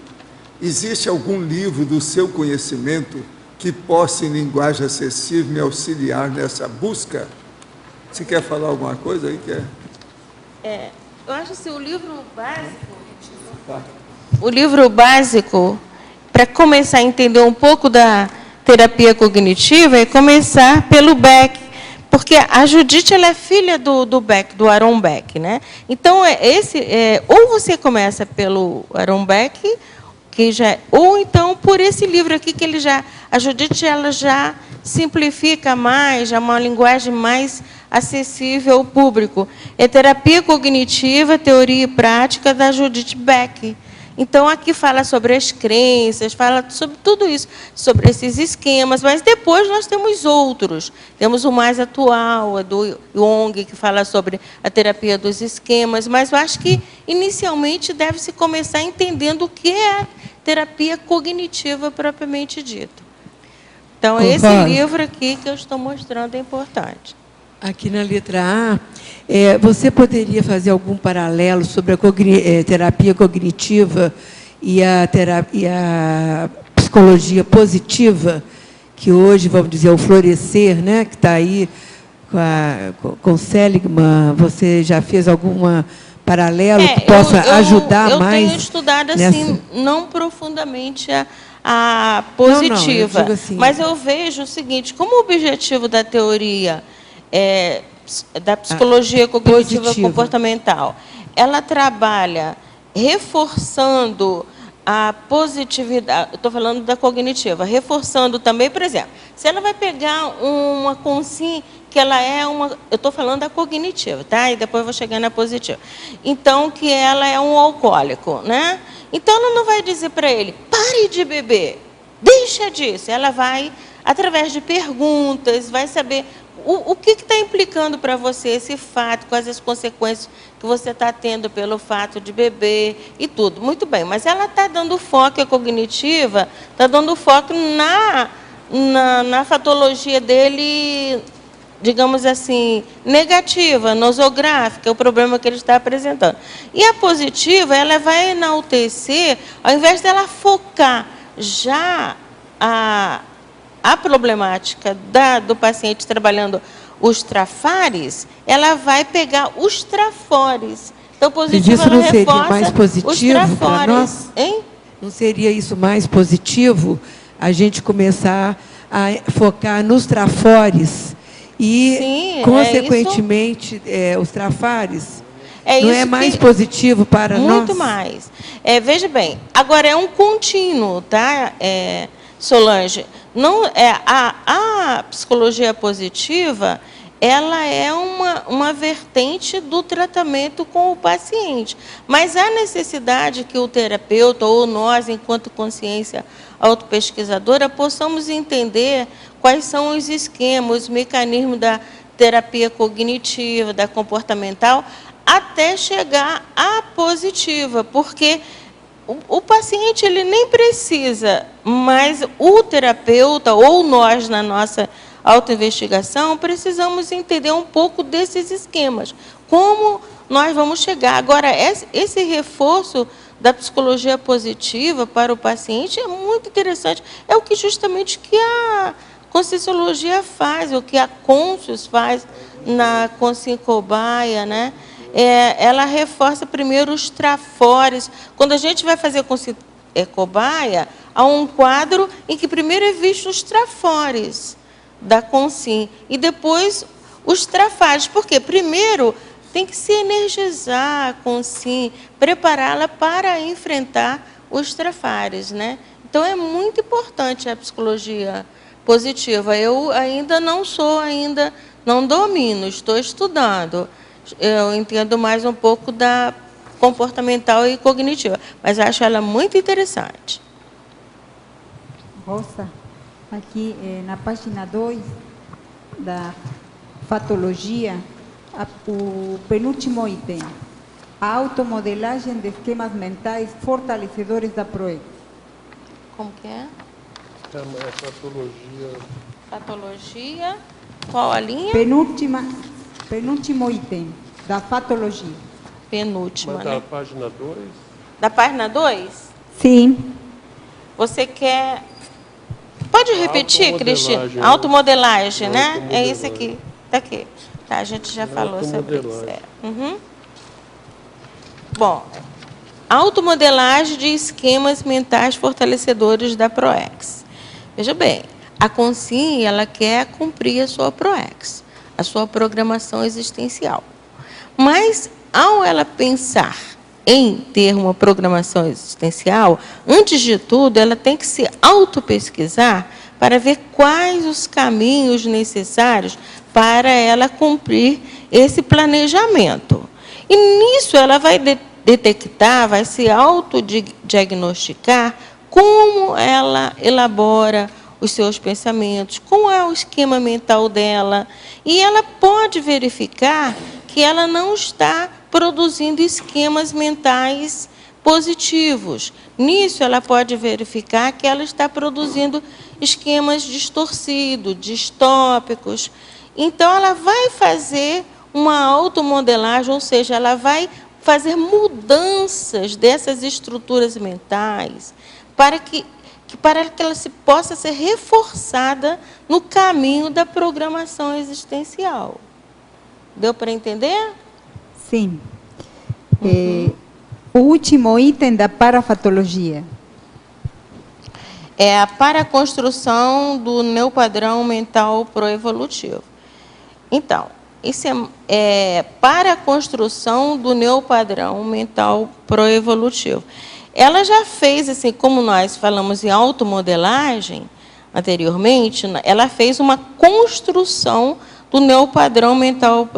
Existe algum livro do seu conhecimento que possa, em linguagem acessível, me auxiliar nessa busca? Você quer falar alguma coisa aí? Eu acho assim, o livro básico, para começar a entender um pouco da terapia cognitiva, é começar pelo Beck, porque a Judite ela é filha do Beck, do Aaron Beck, né? Então, ou você começa pelo Aaron Beck, ou então por esse livro aqui, que a Judite ela já simplifica mais, já é uma linguagem mais acessível ao público. É Terapia Cognitiva, Teoria e Prática, da Judith Beck. Então, aqui fala sobre as crenças, fala sobre tudo isso, sobre esses esquemas, mas depois nós temos outros. Temos o mais atual, do Jung, que fala sobre a terapia dos esquemas, mas eu acho que, inicialmente, deve-se começar entendendo o que é a terapia cognitiva propriamente dita. Então, esse livro aqui que eu estou mostrando é importante. Aqui na letra A, você poderia fazer algum paralelo sobre a terapia cognitiva e a psicologia positiva, que hoje, vamos dizer, o florescer, né, que está aí com Seligman, você já fez algum paralelo que possa ajudar mais? Eu tenho estudado, assim, não profundamente a positiva, eu assim, mas eu vejo o seguinte, como o objetivo da teoria da psicologia cognitiva comportamental, ela trabalha reforçando a positividade, estou falando da cognitiva, reforçando também, por exemplo, se ela vai pegar uma consciência, que ela é eu estou falando da cognitiva, tá? E depois eu vou chegar na positiva. Então, que ela é um alcoólico, né? Então, ela não vai dizer para ele, pare de beber, deixa disso. Ela vai, através de perguntas, vai saber o que está implicando para você esse fato, quais as consequências que você está tendo pelo fato de beber e tudo. Muito bem, mas ela está dando foco, a cognitiva, está dando foco na patologia dele, digamos assim, negativa, nosográfica, o problema que ele está apresentando. E a positiva, ela vai enaltecer, ao invés dela focar já a problemática do paciente trabalhando os trafares, ela vai pegar os trafores. Então, positiva, isso não seria mais positivo para nós? Hein? Não seria isso mais positivo, a gente começar a focar nos trafores e, sim, consequentemente, os trafares? Não é mais positivo para nós? Muito mais. Veja bem, agora é um contínuo, tá, Solange? Não, a psicologia positiva, ela é uma vertente do tratamento com o paciente. Mas há necessidade que o terapeuta, ou nós, enquanto consciência autopesquisadora, possamos entender quais são os esquemas, os mecanismos da terapia cognitiva, da comportamental, até chegar à positiva, porque o paciente ele nem precisa, mas o terapeuta ou nós, na nossa autoinvestigação, precisamos entender um pouco desses esquemas. Como nós vamos chegar. Agora, esse reforço da psicologia positiva para o paciente é muito interessante. É o que justamente que a Conscienciologia faz, o que a Conscius faz na Consciência Cobaia, né? Ela reforça primeiro os trafores. Quando a gente vai fazer Consciência Cobaia, há um quadro em que primeiro é visto os trafores da consciência e depois os trafares. Por quê? Primeiro tem que se energizar a consciência, prepará-la para enfrentar os trafares, né? Então é muito importante a psicologia positiva. Eu ainda não domino, estou estudando. Eu entendo mais um pouco da comportamental e cognitiva, mas acho ela muito interessante. Rosa, aqui na página 2 da fatologia, o penúltimo item, a automodelagem de esquemas mentais fortalecedores da PROEX. Como que é? É patologia. Patologia, qual a linha? Penúltimo item da patologia. Penúltima, Mas né? da página 2? Da página 2? Sim. Você quer... Pode repetir, Cristina? Automodelagem, né? É isso aqui. Está aqui. Tá, a gente já falou sobre isso. Bom, automodelagem de esquemas mentais fortalecedores da PROEX. Veja bem, a consciência, ela quer cumprir a sua PROEX, a sua programação existencial. Mas, ao ela pensar em ter uma programação existencial, antes de tudo, ela tem que se auto-pesquisar para ver quais os caminhos necessários para ela cumprir esse planejamento. E nisso ela vai detectar, vai se autodiagnosticar como ela elabora os seus pensamentos, qual é o esquema mental dela. E ela pode verificar que ela não está produzindo esquemas mentais positivos. Nisso, ela pode verificar que ela está produzindo esquemas distorcidos, distópicos. Então, ela vai fazer uma automodelagem, ou seja, ela vai fazer mudanças dessas estruturas mentais para que ela possa ser reforçada no caminho da programação existencial. Deu para entender? Sim. O último item da parafatologia. É a paraconstrução do neopadrão mental proevolutivo. Então, isso é paraconstrução do neopadrão mental proevolutivo. Ela já fez, assim, como nós falamos em automodelagem anteriormente, ela fez uma construção do neopadrão mental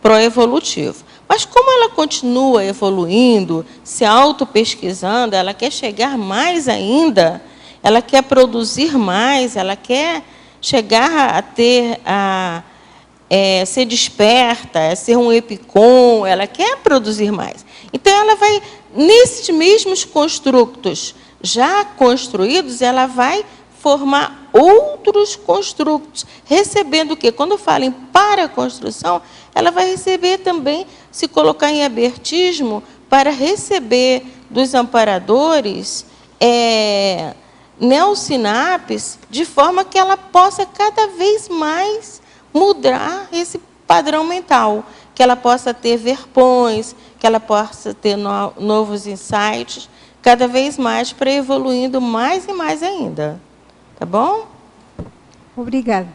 proevolutivo. Mas como ela continua evoluindo, se auto-pesquisando, ela quer chegar mais ainda, ela quer produzir mais, ela quer chegar a ter, ser desperta, a ser um epicom, ela quer produzir mais. Então, ela vai, nesses mesmos construtos já construídos, ela vai formar outros construtos, recebendo o quê? Quando eu falo em paraconstrução, ela vai receber também, se colocar em abertismo, para receber dos amparadores neosinapses, de forma que ela possa cada vez mais mudar esse padrão mental, que ela possa ter verpões, que ela possa ter novos insights, cada vez mais para evoluindo mais e mais ainda. Tá bom? Obrigada,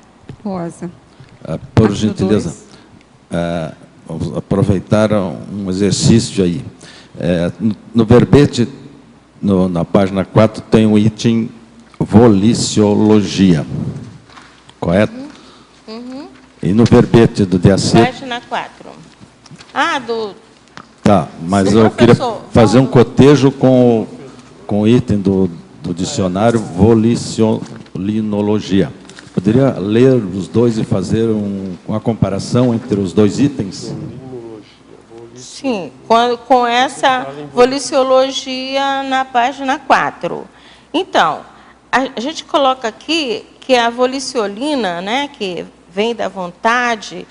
Rosa. Por gentileza, vamos aproveitar um exercício aí. No verbete, na página 4, tem o item voliciologia. Correto? E no verbete do dia 7... Página 4. Tá, mas eu queria fazer um cotejo com o item do dicionário voliciolinologia. Poderia ler os dois e fazer uma comparação entre os dois itens? Sim, com essa voliciologia na página 4. Então, a gente coloca aqui que a voliciolina, né, que vem da vontade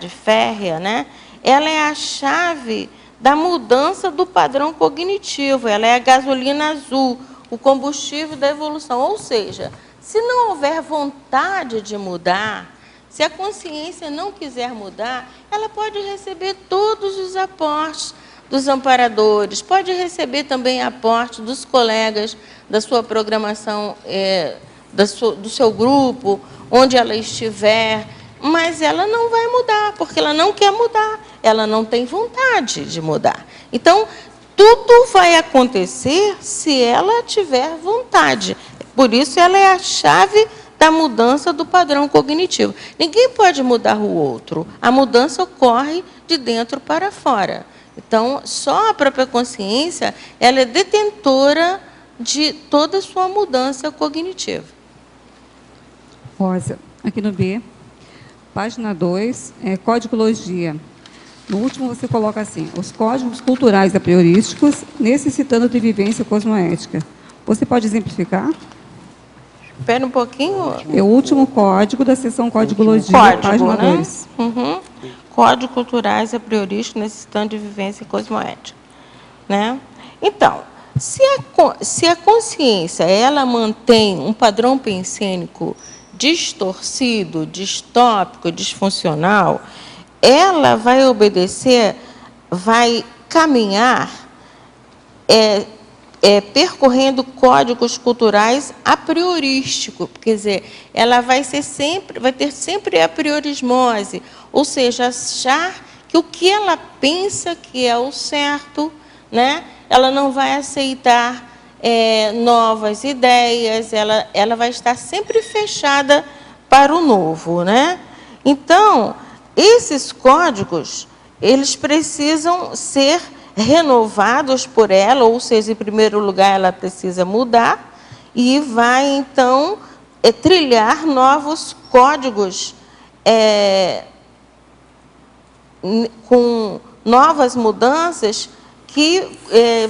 férrea, né, ela é a chave da mudança do padrão cognitivo, ela é a gasolina azul, o combustível da evolução. Ou seja, se não houver vontade de mudar, se a consciência não quiser mudar, ela pode receber todos os aportes dos amparadores, pode receber também aporte dos colegas da sua programação, do seu grupo, onde ela estiver, mas ela não vai mudar, porque ela não quer mudar, ela não tem vontade de mudar. Então, tudo vai acontecer se ela tiver vontade. Por isso, ela é a chave da mudança do padrão cognitivo. Ninguém pode mudar o outro. A mudança ocorre de dentro para fora. Então, só a própria consciência, ela é detentora de toda a sua mudança cognitiva. Rosa, aqui no B, página 2, códigologia. No último você coloca assim, os códigos culturais a priorísticos necessitando de vivência cosmoética. Você pode exemplificar? Espera um pouquinho. É o último código da seção códigologia, página 2. Uhum. Códigos culturais a priorísticos necessitando de vivência cosmoética. Né? Então, se a consciência ela mantém um padrão pensênico distorcido, distópico, disfuncional, ela vai obedecer, vai caminhar percorrendo códigos culturais a priorístico, quer dizer, ela vai ter sempre a priorismose, ou seja, achar que o que ela pensa que é o certo, né? Ela não vai aceitar novas ideias, ela vai estar sempre fechada para o novo, né? Então, esses códigos, eles precisam ser renovados por ela, ou seja, em primeiro lugar, ela precisa mudar e vai, então, trilhar novos códigos com novas mudanças que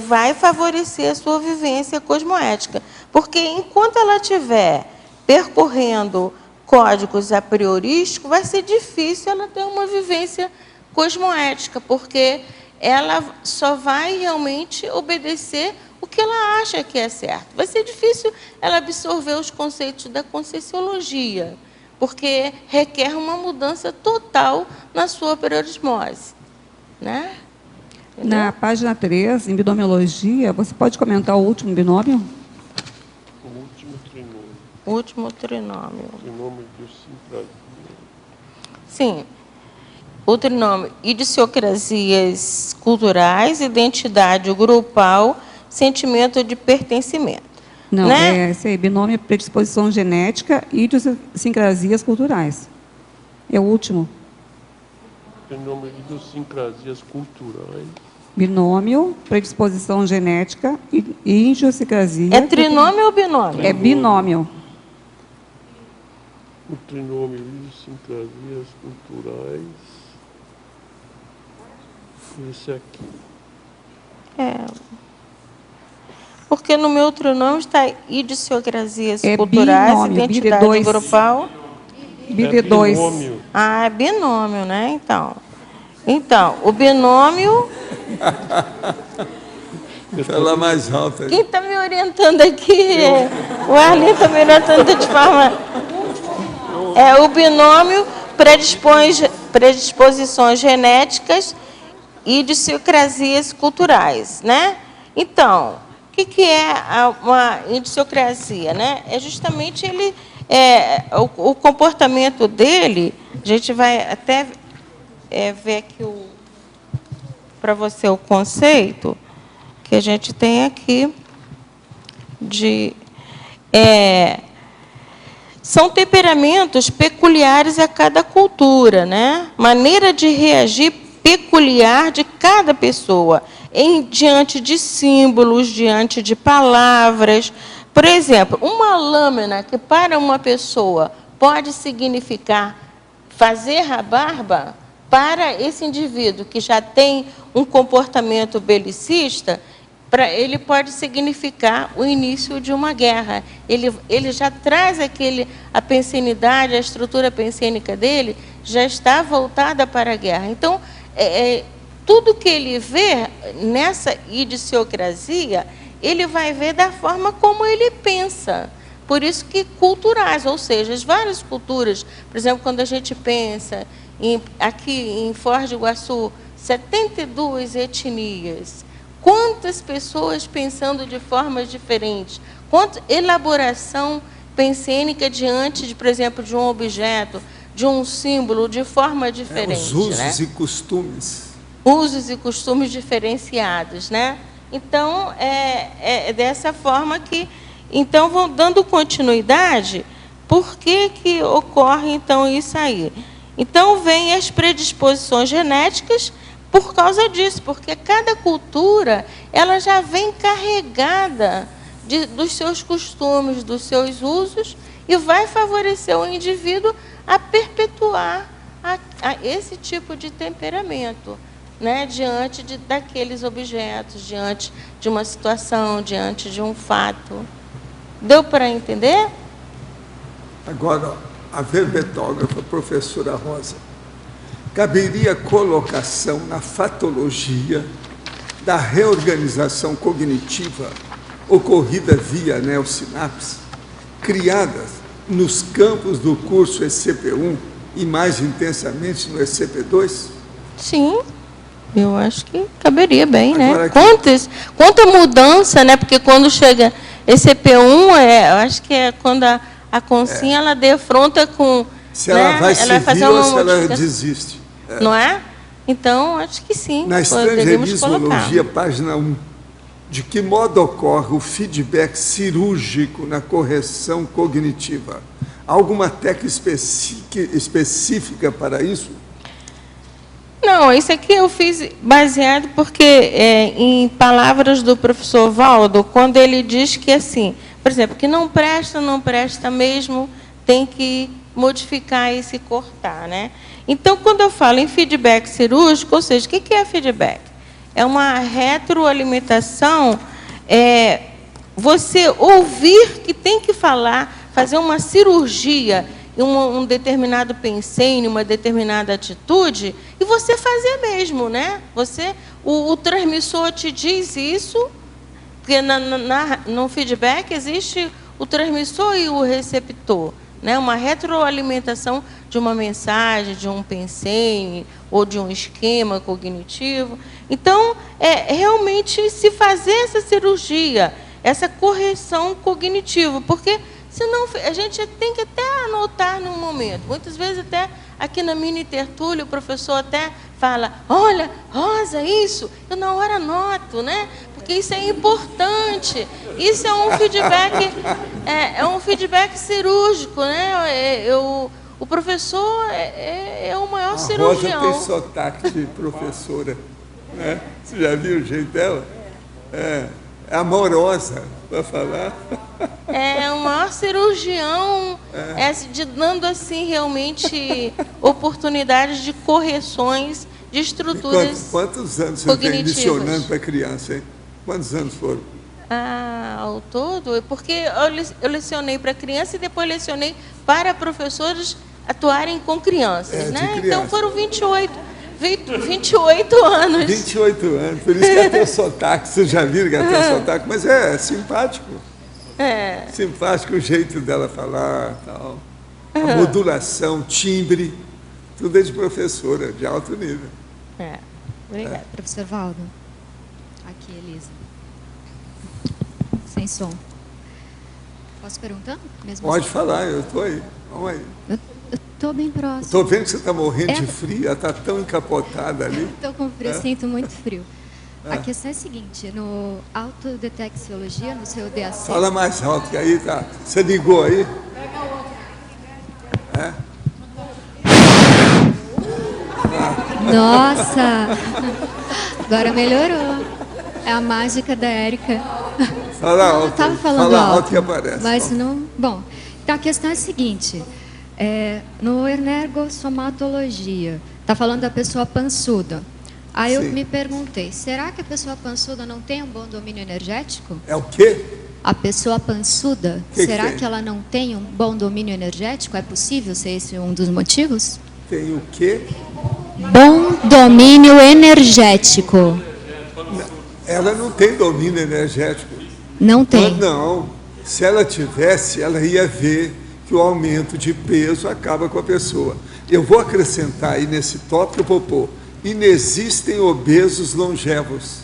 vai favorecer a sua vivência cosmoética. Porque, enquanto ela estiver percorrendo códigos a priorísticos, vai ser difícil ela ter uma vivência cosmoética, porque ela só vai realmente obedecer o que ela acha que é certo. Vai ser difícil ela absorver os conceitos da Conscienciologia, porque requer uma mudança total na sua priorismose. Né? Na página 3, em binomiologia, você pode comentar o último binômio? O último trinômio. O último trinômio. Trinômio de sincrasia. Sim. O trinômio idiosincrasias culturais, identidade grupal, sentimento de pertencimento. Não, né? Esse aí, binômio predisposição genética e idiosincrasias culturais. É o último. Trinômio de idiosincrasias culturais. Binômio, predisposição genética e idiosincrasia. É trinômio ou binômio? É binômio. O trinômio de idiosincrasias culturais. Esse aqui. Porque no meu trinômio está idiosincrasias culturais, binômio, identidade BD2. grupal. BD2. Binômio. Ah, é binômio, né? Então, o binômio... Fala mais alto aí. Quem está me orientando aqui o Arlindo está me orientando de forma... o binômio predisposições genéticas e idiosincrasias culturais, né? Então, o que é uma idiosincrasia, né? É justamente o comportamento dele. A gente vai até ver aqui para você o conceito que a gente tem aqui de são temperamentos peculiares a cada cultura, né? Maneira de reagir peculiar de cada pessoa, diante de símbolos, diante de palavras. Por exemplo, uma lâmina que para uma pessoa pode significar fazer a barba, para esse indivíduo que já tem um comportamento belicista, ele pode significar o início de uma guerra. Ele já traz a pensenidade, a estrutura pensênica dele já está voltada para a guerra. Então, tudo que ele vê nessa idiosincrasia, ele vai ver da forma como ele pensa. Por isso que culturais, ou seja, as várias culturas, por exemplo, quando a gente pensa aqui em Foz do Iguaçu, 72 etnias, quantas pessoas pensando de formas diferentes, quanta elaboração pensênica diante, por exemplo, de um objeto, de um símbolo, de forma diferente. Os usos, né? E costumes. Usos e costumes diferenciados, né? Então, é dessa forma que... Então, vão dando continuidade, por que ocorre, então, isso aí? Então, vem as predisposições genéticas por causa disso, porque cada cultura, ela já vem carregada dos seus costumes, dos seus usos, e vai favorecer o indivíduo a perpetuar esse tipo de temperamento, né, diante daqueles objetos, diante de uma situação, diante de um fato. Deu para entender? Agora, a verbetógrafa, professora Rosa, caberia colocação na fatologia da reorganização cognitiva ocorrida via neossinapse, criadas nos campos do curso ECP1 e mais intensamente no ECP2? Sim, eu acho que caberia bem, né? Agora, Quanta mudança, né? Porque quando chega ECP1, eu acho que é quando a Consim, ela defronta com... Se ela vai seguir ou se ela desiste. Não é? Então, acho que sim. Na estrangeirismologia, página 1, de que modo ocorre o feedback cirúrgico na correção cognitiva? Há alguma técnica específica para isso? Não, isso aqui eu fiz baseado porque, em palavras do professor Valdo, quando ele diz que, assim, por exemplo, que não presta mesmo, tem que modificar e se cortar, né? Então, quando eu falo em feedback cirúrgico, ou seja, o que é feedback? É uma retroalimentação, você ouvir que tem que falar, fazer uma cirurgia, um determinado pensênio, uma determinada atitude, e você fazer mesmo, né? O transmissor te diz isso, porque no feedback existe o transmissor e o receptor, né? Uma retroalimentação de uma mensagem, de um pensênio ou de um esquema cognitivo. Então, realmente se fazer essa cirurgia, essa correção cognitiva, porque senão a gente tem que até anotar num momento. Muitas vezes até aqui na mini tertúlia o professor até fala: olha, Rosa, isso, eu na hora anoto, né? Porque isso é importante. Isso é um feedback, é um feedback cirúrgico, né? O professor é o maior cirurgião. A Rosa tem sotaque de professora, né? Você já viu o jeito dela? É amorosa para falar. É o maior cirurgião, dando assim realmente oportunidades de correções de estruturas. Quantos anos você tem lecionando para criança, hein? Quantos anos foram? Ao todo, porque eu lecionei para criança e depois lecionei para professores atuarem com crianças, né? Criança. Então foram 28 anos. 28 anos, por isso que até o sotaque, vocês já viram que até o sotaque, mas é simpático. Simpático o jeito dela falar, tal. A modulação, timbre, tudo é de professora, de alto nível. Obrigada. Professor Valdo. Aqui, Elisa. Sem som. Posso perguntar? Pode falar, eu estou aí. Vamos aí. Eu estou bem próximo. Estou vendo que você está morrendo de frio, ela está tão encapotada ali. Estou com frio, sinto muito frio. A questão é a seguinte, no autodetecciologia, no seu DAC... Fala mais alto, que aí tá. Você ligou aí? Nossa! Agora melhorou. É a mágica da Érica. Fala alto. Eu estava falando fala alto que aparece. Mas não... Bom, então a questão é a seguinte. No ergosomatologia, está falando da pessoa pançuda. Aí eu Sim. me perguntei, será que a pessoa pançuda não tem um bom domínio energético? É o quê? A pessoa pançuda, Que será tem? que ela não tem um bom domínio energético? É possível ser esse um dos motivos? Tem o quê? Bom domínio energético. Ela não tem domínio energético. Não tem. Não. Se ela tivesse, ela ia ver que o aumento de peso acaba com a pessoa. Eu vou acrescentar aí nesse tópico, eu vou pôr, inexistem obesos longevos.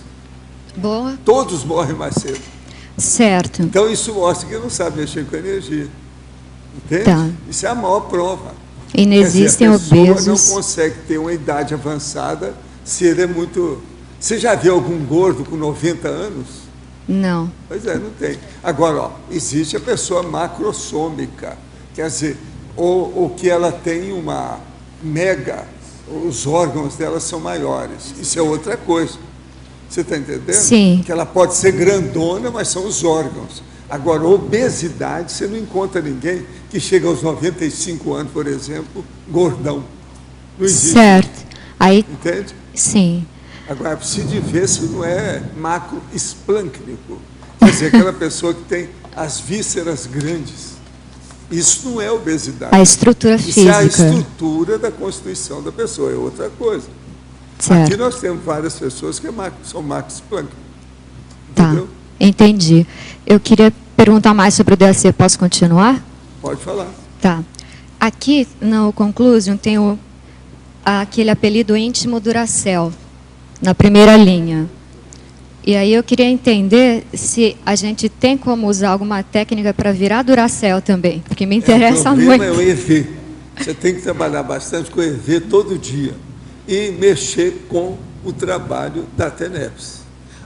Boa. Todos morrem mais cedo. Certo. Então isso mostra que não sabe mexer com energia. Entende? Tá. Isso é a maior prova. Inexistem Quer dizer, a pessoa obesos. não consegue ter uma idade avançada se ele é muito... Você já viu algum gordo com 90 anos? Não. Pois é, não tem. Agora, ó, existe a pessoa macrossômica, quer dizer, ou que ela tem uma mega, os órgãos dela são maiores. Isso é outra coisa. Você está entendendo? Sim. Que ela pode ser grandona, mas são os órgãos. Agora, obesidade, você não encontra ninguém que chega aos 95 anos, por exemplo, gordão. Não existe. Certo. Aí, Entende? sim. Agora, precisa de ver se não é macroesplâncnico. Quer dizer, aquela pessoa que tem as vísceras grandes. Isso não é obesidade. A estrutura Isso é a física. estrutura da constituição da pessoa, é outra coisa. Certo. Aqui nós temos várias pessoas que são macroesplâncnicas. Tá. Entendi. Eu queria perguntar mais sobre o DAC. Posso continuar? Pode falar. Tá. Aqui no Conclusion tem aquele apelido íntimo Duracell, na primeira linha. E aí eu queria entender se a gente tem como usar alguma técnica para virar Duracell também, porque me interessa o muito. problema é o EV. Você tem que trabalhar bastante com o EV todo dia e mexer com o trabalho da TENEPS.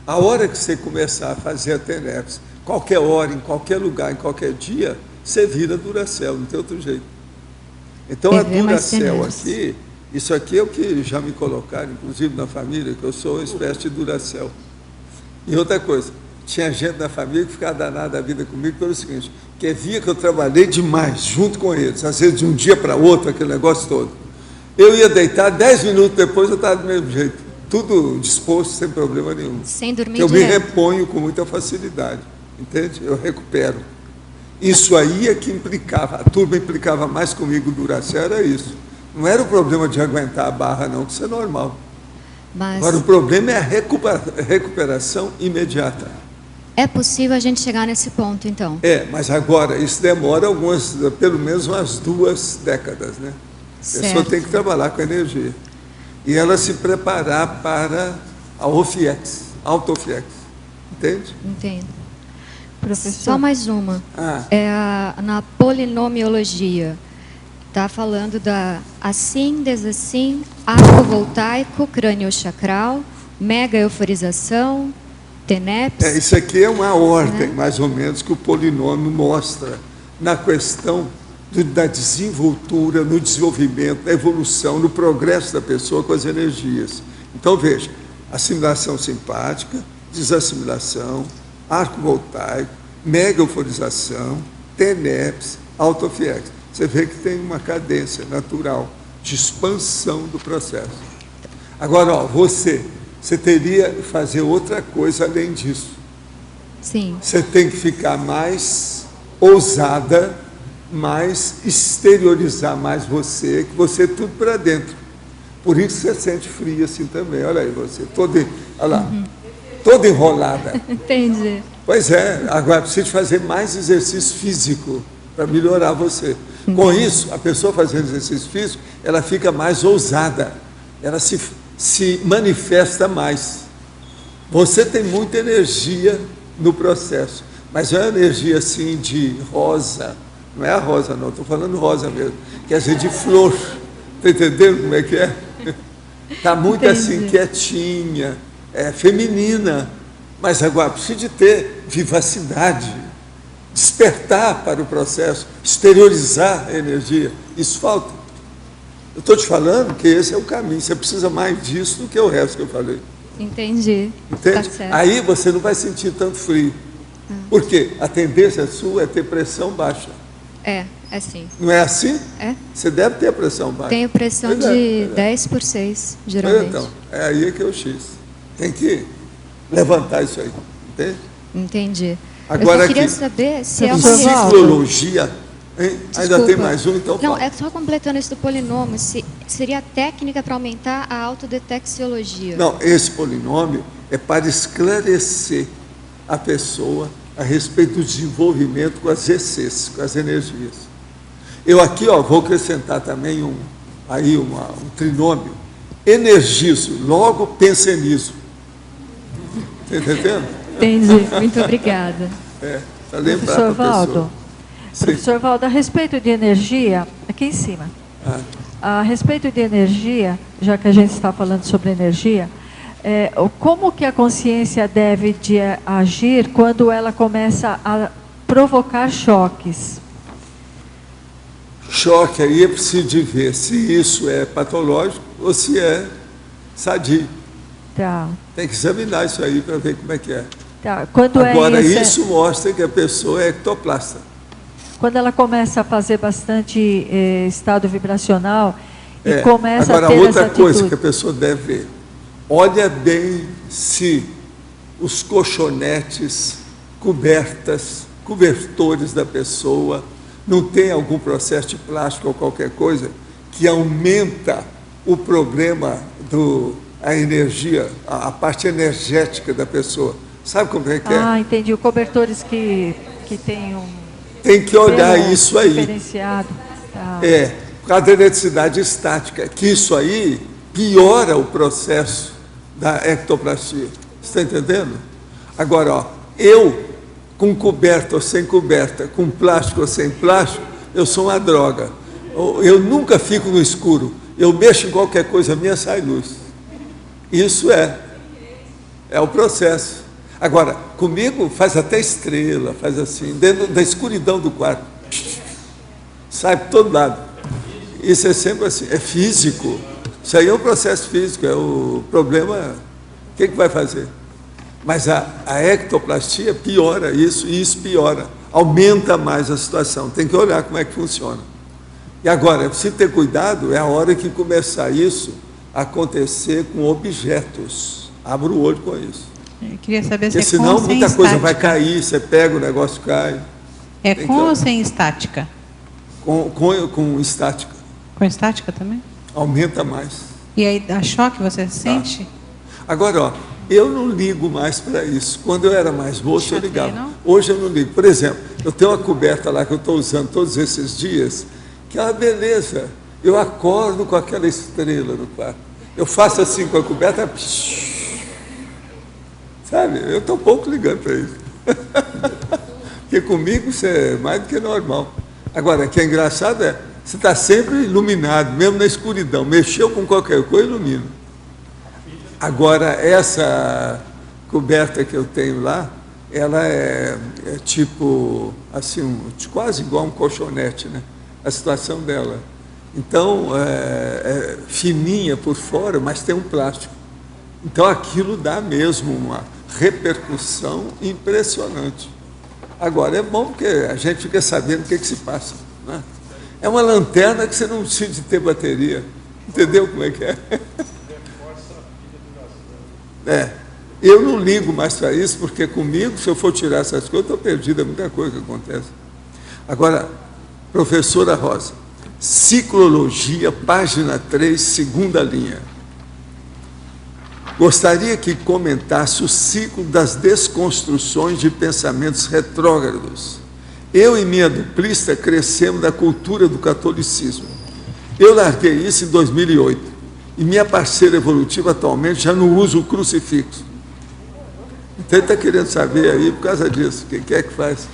A hora que você começar a fazer a TENEPS, qualquer hora, em qualquer lugar, em qualquer dia, você vira Duracell, não tem outro jeito. Então, a Duracell aqui, isso aqui é o que já me colocaram, inclusive na família, que eu sou uma espécie de Duracell. E outra coisa, tinha gente na família que ficava danada da vida comigo pelo seguinte, que via que eu trabalhei demais junto com eles, às vezes de um dia para outro, aquele negócio todo. Eu ia deitar, 10 minutos depois eu estava do mesmo jeito, tudo disposto, sem problema nenhum. Sem dormir Eu me direto. reponho com muita facilidade, entende? Eu recupero. Isso aí é que implicava, a turma implicava mais comigo, Duracell, era isso. Não era o problema de aguentar a barra, não, que isso é normal. Mas Agora, o problema é a recuperação imediata. é possível a gente chegar nesse ponto, então? É, mas agora, isso demora pelo menos umas 2 décadas, né? A pessoa Certo. tem que trabalhar com energia. E ela se preparar para a OFIEX, AutoFIEX. Entende? Entendo. Professor. Só mais uma. Ah. Na polinomiologia, está falando da assim, desassim, arco voltaico, crânio chacral, mega euforização, TENEPS. Isso aqui é uma ordem, mais ou menos, que o polinômio mostra na questão da desenvoltura, no desenvolvimento, na evolução, no progresso da pessoa com as energias. Então, veja, assimilação simpática, desassimilação, arco voltaico, mega euforização, TENEPS, AutoFIEX. Você vê que tem uma cadência natural de expansão do processo. Agora, ó, você teria que fazer outra coisa além disso. Sim. Você tem que ficar mais ousada, mais exteriorizar mais você, que você é tudo para dentro. Por isso você sente frio assim também. Olha aí você, olha lá, toda enrolada. Entendi. Pois é, agora precisa fazer mais exercício físico para melhorar você. Com isso, a pessoa fazendo exercício físico, ela fica mais ousada, ela se manifesta mais. Você tem muita energia no processo, mas é uma energia assim de rosa, não é a rosa não, estou falando rosa mesmo, quer dizer de flor, está entendendo como é que é? Está muito assim quietinha, é feminina, mas agora precisa de ter vivacidade, despertar para o processo, exteriorizar a energia, isso falta. Eu estou te falando que esse é o caminho, você precisa mais disso do que o resto que eu falei. Entendi. Entende? Tá certo. Aí você não vai sentir tanto frio. Por quê? A tendência sua é ter pressão baixa. É É sim. Não é assim? É. Você deve ter a pressão baixa. Tenho pressão Pois de é. 10 por 6, geralmente. Então, é aí que é o X. Tem que levantar isso aí, entende? Entendi. Agora eu só queria aqui, saber se é em uma ciclologia, hein? Ainda tem Desculpa. mais um, então Não, fala. é só completando isso do polinômio, se seria técnica para aumentar a autodetexiologia. Não, esse polinômio é para esclarecer a pessoa a respeito do desenvolvimento com as ECs, com as energias. Eu aqui vou acrescentar também um trinômio. Energizo, logo pensenizo. Está entendendo? Entendi. Muito obrigada. Para lembrar Professor para a pessoa. Valdo, professor Valdo, a respeito de energia, aqui em cima, a respeito de energia, já que a gente está falando sobre energia, como que a consciência deve de agir quando ela começa a provocar choques? Choque aí é preciso de ver se isso é patológico ou se é sadio. Tá. Tem que examinar isso aí para ver como é que é. Tá. Quando Agora, isso mostra que a pessoa é ectoplasta. Quando ela começa a fazer bastante estado vibracional e começa Agora, a ter outra essa coisa atitude. que a pessoa deve ver. Olha bem se os colchonetes, cobertores da pessoa não tem algum processo de plástico ou qualquer coisa que aumenta o problema a energia, a parte energética da pessoa. Sabe como é que é? Ah, entendi. Os cobertores que tem um... Tem que olhar isso aí. Diferenciado. Tá. Por causa da eletricidade estática, que isso aí piora o processo da ectoplastia. Você está entendendo? Agora, eu, com coberta ou sem coberta, com plástico ou sem plástico, eu sou uma droga. Eu nunca fico no escuro. Eu mexo em qualquer coisa minha, sai luz. Isso é o processo. Agora, comigo faz até estrela, faz assim, dentro da escuridão do quarto. Sai por todo lado. Isso é sempre assim, é físico. Isso aí é um processo físico, é o problema, o que vai fazer? Mas a ectoplastia piora isso, e isso piora, aumenta mais a situação. Tem que olhar como é que funciona. E agora, se ter cuidado, é a hora que começar isso a acontecer com objetos. Abra o olho com isso. Eu queria saber se Porque senão com ou muita sem coisa estática. vai cair, você pega, o negócio cai. É Tem com que- ou sem estática? Com estática. Com estática também? Aumenta mais. E aí dá choque, você sente? Agora, eu não ligo mais para isso. Quando eu era mais moço, eu ligava. não? Hoje eu não ligo. Por exemplo, eu tenho uma coberta lá que eu estou usando todos esses dias, que é uma beleza. Eu acordo com aquela estrela no quarto. Eu faço assim com a coberta, sabe? Eu estou pouco ligando para isso. Porque comigo isso é mais do que normal. Agora, o que é engraçado você está sempre iluminado, mesmo na escuridão. Mexeu com qualquer coisa, ilumina. Agora, essa coberta que eu tenho lá, ela é tipo, assim, quase igual um colchonete, né? A situação dela. Então, é fininha por fora, mas tem um plástico. Então, aquilo dá mesmo uma repercussão impressionante. Agora, é bom porque a gente fica sabendo o que se passa, né? É uma lanterna que você não precisa de ter bateria. Entendeu como é que é? Eu não ligo mais para isso, porque comigo, se eu for tirar essas coisas, eu estou perdido, é muita coisa que acontece. Agora, professora Rosa, ciclologia, página 3, segunda linha. Gostaria que comentasse o ciclo das desconstruções de pensamentos retrógrados. Eu e minha duplista crescemos da cultura do catolicismo. Eu larguei isso em 2008. E minha parceira evolutiva atualmente já não usa o crucifixo. Então ele está querendo saber aí por causa disso. O que é que faz?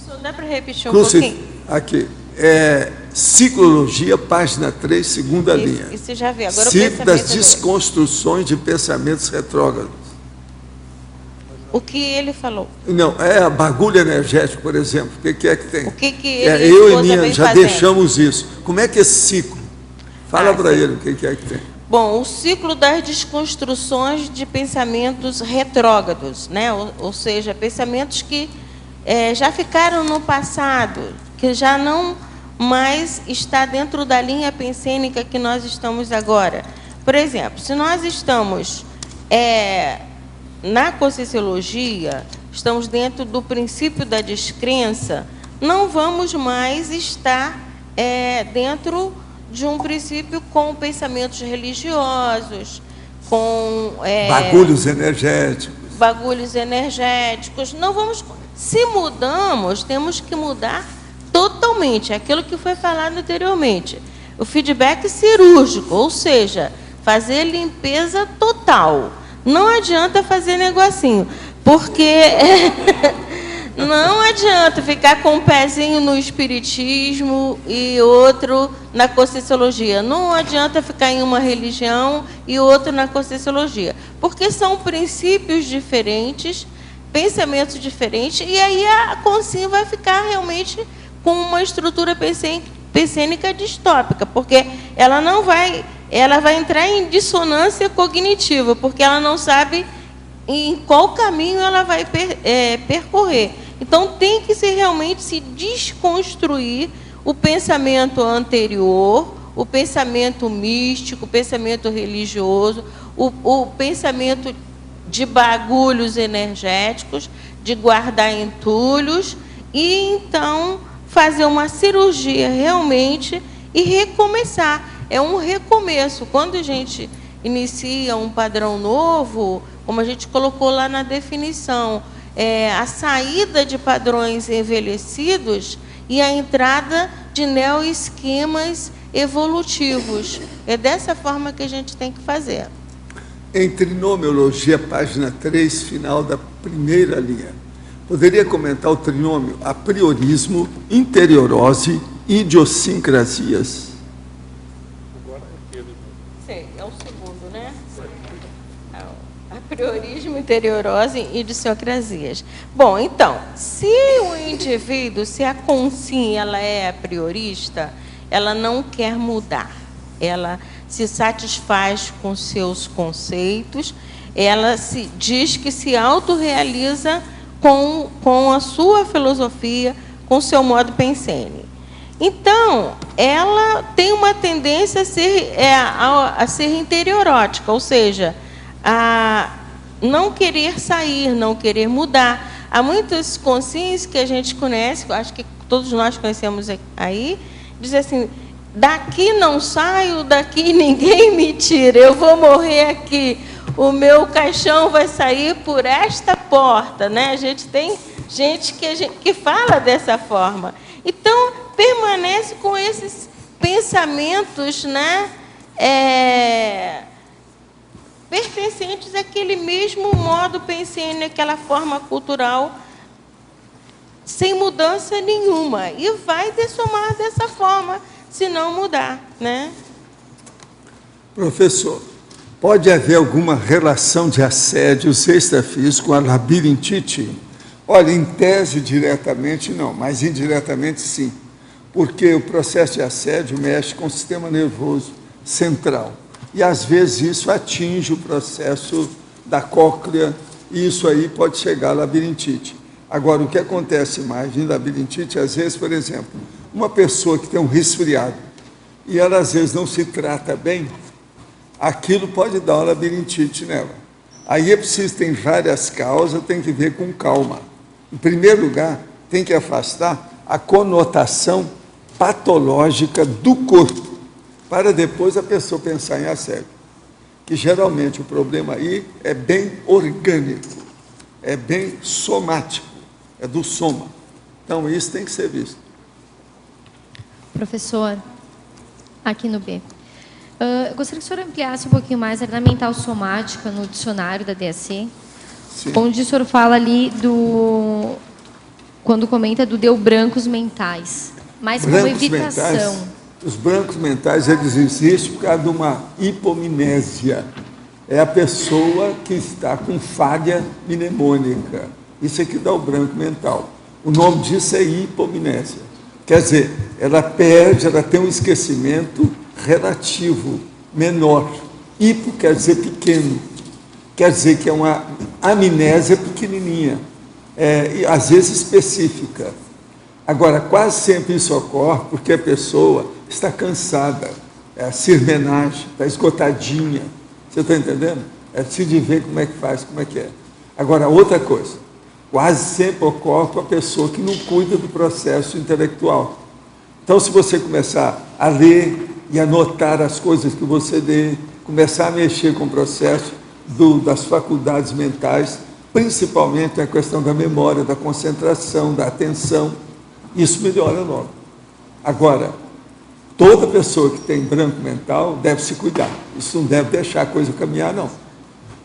Só dá para repetir um pouquinho? Aqui. Ciclologia, página 3, segunda linha. E você já vê. Agora Ciclo o das pensamento desconstruções de pensamentos retrógrados. O que ele falou? Não, a bagulho energético, por exemplo. O que é que tem? O que ele e a eu e esposa minha vem já fazendo? deixamos isso. Como é que é esse ciclo? Fala para ele o que é que tem. Bom, o ciclo das desconstruções de pensamentos retrógrados, né? Ou seja, pensamentos que já ficaram no passado, que já não mais está dentro da linha pensênica que nós estamos agora. Por exemplo, se nós estamos na Conscienciologia, estamos dentro do princípio da descrença, não vamos mais estar dentro de um princípio com pensamentos religiosos, com bagulhos energéticos. Não vamos. Se mudamos, temos que mudar totalmente. Aquilo que foi falado anteriormente. O feedback cirúrgico, ou seja, fazer limpeza total. Não adianta fazer negocinho, porque não adianta ficar com um pezinho no espiritismo e outro na Conscienciologia. Não adianta ficar em uma religião e outro na Conscienciologia, porque são princípios diferentes, pensamentos diferentes, e aí a consciência vai ficar realmente com uma estrutura pensênica distópica, porque ela vai entrar em dissonância cognitiva, porque ela não sabe em qual caminho ela vai percorrer. Então, tem que realmente se desconstruir o pensamento anterior, o pensamento místico, o pensamento religioso, o pensamento de bagulhos energéticos, de guardar entulhos, e então fazer uma cirurgia realmente e recomeçar. É um recomeço. Quando a gente inicia um padrão novo, como a gente colocou lá na definição, a saída de padrões envelhecidos e a entrada de neoesquemas evolutivos. É dessa forma que a gente tem que fazer. Em Trinomiologia, página 3, final da primeira linha. Poderia comentar o trinômio apriorismo, interiorose e idiosincrasias? Sim, é o segundo, né? Apriorismo, interiorose e idiosincrasias. Bom, então, se o indivíduo, se a consciência ela é apriorista, ela não quer mudar. Ela se satisfaz com seus conceitos, ela diz que se autorrealiza com a sua filosofia, com o seu modo pensene. Então, ela tem uma tendência a ser interiorótica, ou seja, a não querer sair, não querer mudar. Há muitas consciências que a gente conhece, acho que todos nós conhecemos aí, dizem assim: daqui não saio, daqui ninguém me tira, eu vou morrer aqui, o meu caixão vai sair por esta porta, né? A gente tem gente que fala dessa forma. Então, permanece com esses pensamentos, né? Pertencentes àquele mesmo modo pensene, aquela forma cultural, sem mudança nenhuma. E vai dessomar dessa forma, se não mudar, né? Professor, pode haver alguma relação de assédios extrafísicos com a labirintite? Olha, em tese, diretamente não, mas indiretamente sim, porque o processo de assédio mexe com o sistema nervoso central, e às vezes isso atinge o processo da cóclea, e isso aí pode chegar à labirintite. Agora, o que acontece mais em labirintite, às vezes, por exemplo, uma pessoa que tem um resfriado, e ela às vezes não se trata bem, aquilo pode dar uma labirintite nela. Aí é preciso, tem várias causas, tem que ver com calma. Em primeiro lugar, tem que afastar a conotação patológica do corpo, para depois a pessoa pensar em assédio. Que geralmente o problema aí é bem orgânico, é bem somático, é do soma. Então isso tem que ser visto. Professor, aqui no B. Eu gostaria que o senhor ampliasse um pouquinho mais a mental somática no dicionário da DSC. Sim. Onde o senhor fala ali quando comenta do deu brancos mentais, mas como evitação. Mentais, os brancos mentais, eles existem por causa de uma hipomnésia. É a pessoa que está com falha mnemônica. Isso aqui dá o branco mental. O nome disso é hipomnésia. Quer dizer, ela perde, ela tem um esquecimento relativo, menor. Hipo quer dizer pequeno. Quer dizer que é uma amnésia pequenininha. e às vezes específica. Agora, quase sempre isso ocorre porque a pessoa está cansada, é a cirmenagem, está esgotadinha. Você está entendendo? É preciso de ver como é que faz, como é que é. Agora, outra coisa, quase sempre ocorre com a pessoa que não cuida do processo intelectual. Então, se você começar a ler e anotar as coisas que você lê, começar a mexer com o processo das faculdades mentais, principalmente a questão da memória, da concentração, da atenção, isso melhora logo. Agora, toda pessoa que tem branco mental deve se cuidar. Isso não deve deixar a coisa caminhar, não.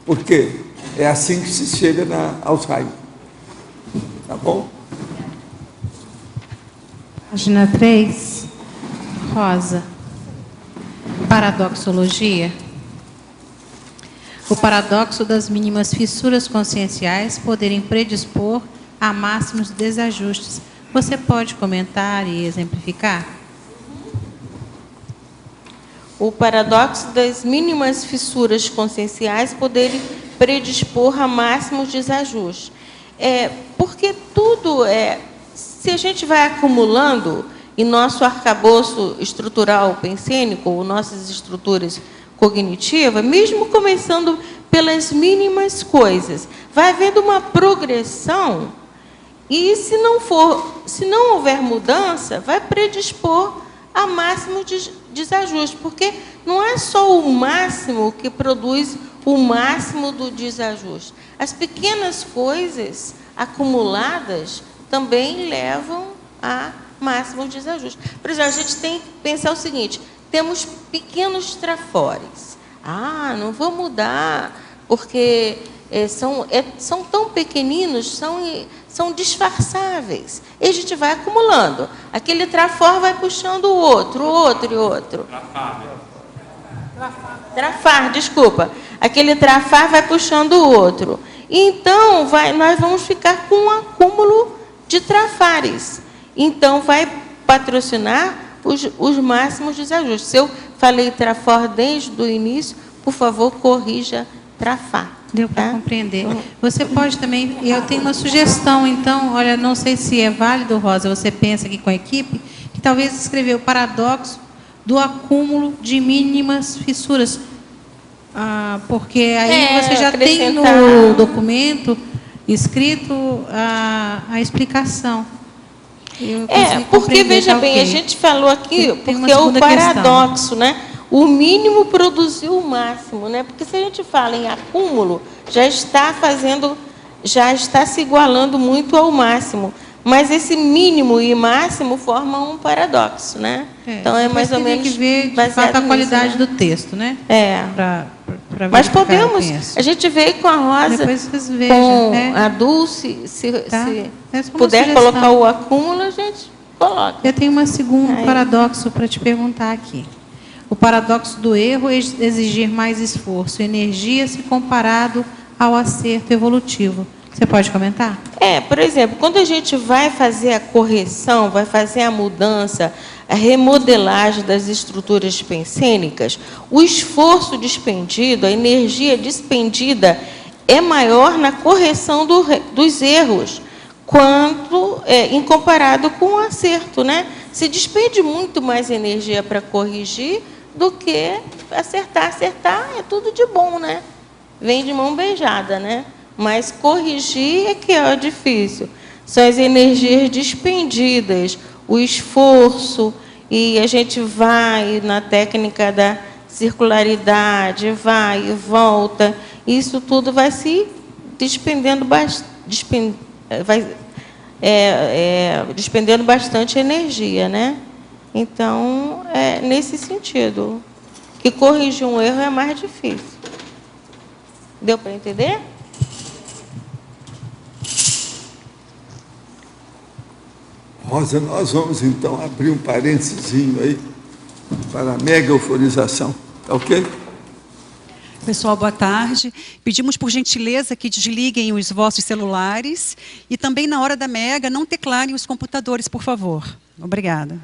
Porque é assim que se chega na Alzheimer. Tá bom? Página 3, Rosa. Paradoxologia. O paradoxo das mínimas fissuras conscienciais poderem predispor a máximos desajustes. Você pode comentar e exemplificar? O paradoxo das mínimas fissuras conscienciais poderem predispor a máximos desajustes. Porque tudo se a gente vai acumulando em nosso arcabouço estrutural pensênico, ou nossas estruturas cognitivas, mesmo começando pelas mínimas coisas, vai havendo uma progressão e se não houver mudança, vai predispor a máximo desajuste, porque não é só o máximo que produz o máximo do desajuste. As pequenas coisas acumuladas também levam a máximo desajuste. Por exemplo, a gente tem que pensar o seguinte: temos pequenos trafores. Não vou mudar, porque são tão pequeninos, são disfarçáveis. E a gente vai acumulando. Aquele trafor vai puxando o outro e outro. Trafar, desculpa. Aquele trafar vai puxando o outro. Então, nós vamos ficar com um acúmulo de trafares. Então, vai patrocinar os máximos desajustes. Se eu falei trafor desde o início, por favor, corrija trafar. Deu para compreender. Você pode também, eu tenho uma sugestão, então, olha, não sei se é válido, Rosa, você pensa aqui com a equipe, que talvez escrever o paradoxo do acúmulo de mínimas fissuras. Porque aí você já tem no documento escrito a explicação. Porque, veja bem, a gente falou aqui, porque é o paradoxo, né? O mínimo produziu o máximo, né? Porque se a gente fala em acúmulo, já está se igualando muito ao máximo. Mas esse mínimo e máximo formam um paradoxo, né? Então é mais ou menos que ver, de fato, a qualidade do texto, né? Mas podemos, a gente vê com a Rosa, com a Dulce, se puder colocar o acúmulo, a gente coloca. Eu tenho um segundo paradoxo para te perguntar aqui. O paradoxo do erro é exigir mais esforço e energia se comparado ao acerto evolutivo. Você pode comentar? Por exemplo, quando a gente vai fazer a correção, vai fazer a mudança, a remodelagem das estruturas pensênicas, o esforço despendido, a energia despendida é maior na correção dos erros, quanto em comparado com o acerto, né? Se despende muito mais energia para corrigir do que acertar. Acertar é tudo de bom, né? Vem de mão beijada, né? Mas corrigir é que é difícil. São as energias despendidas, o esforço, e a gente vai na técnica da circularidade, vai e volta. Isso tudo vai se despendendo despendendo bastante energia, né? Então, é nesse sentido que corrigir um erro é mais difícil. Deu para entender? Rosa, nós vamos então abrir um parênteses aí para a mega euforização, tá ok? Pessoal, boa tarde. Pedimos por gentileza que desliguem os vossos celulares e também na hora da mega não teclarem os computadores, por favor. Obrigada.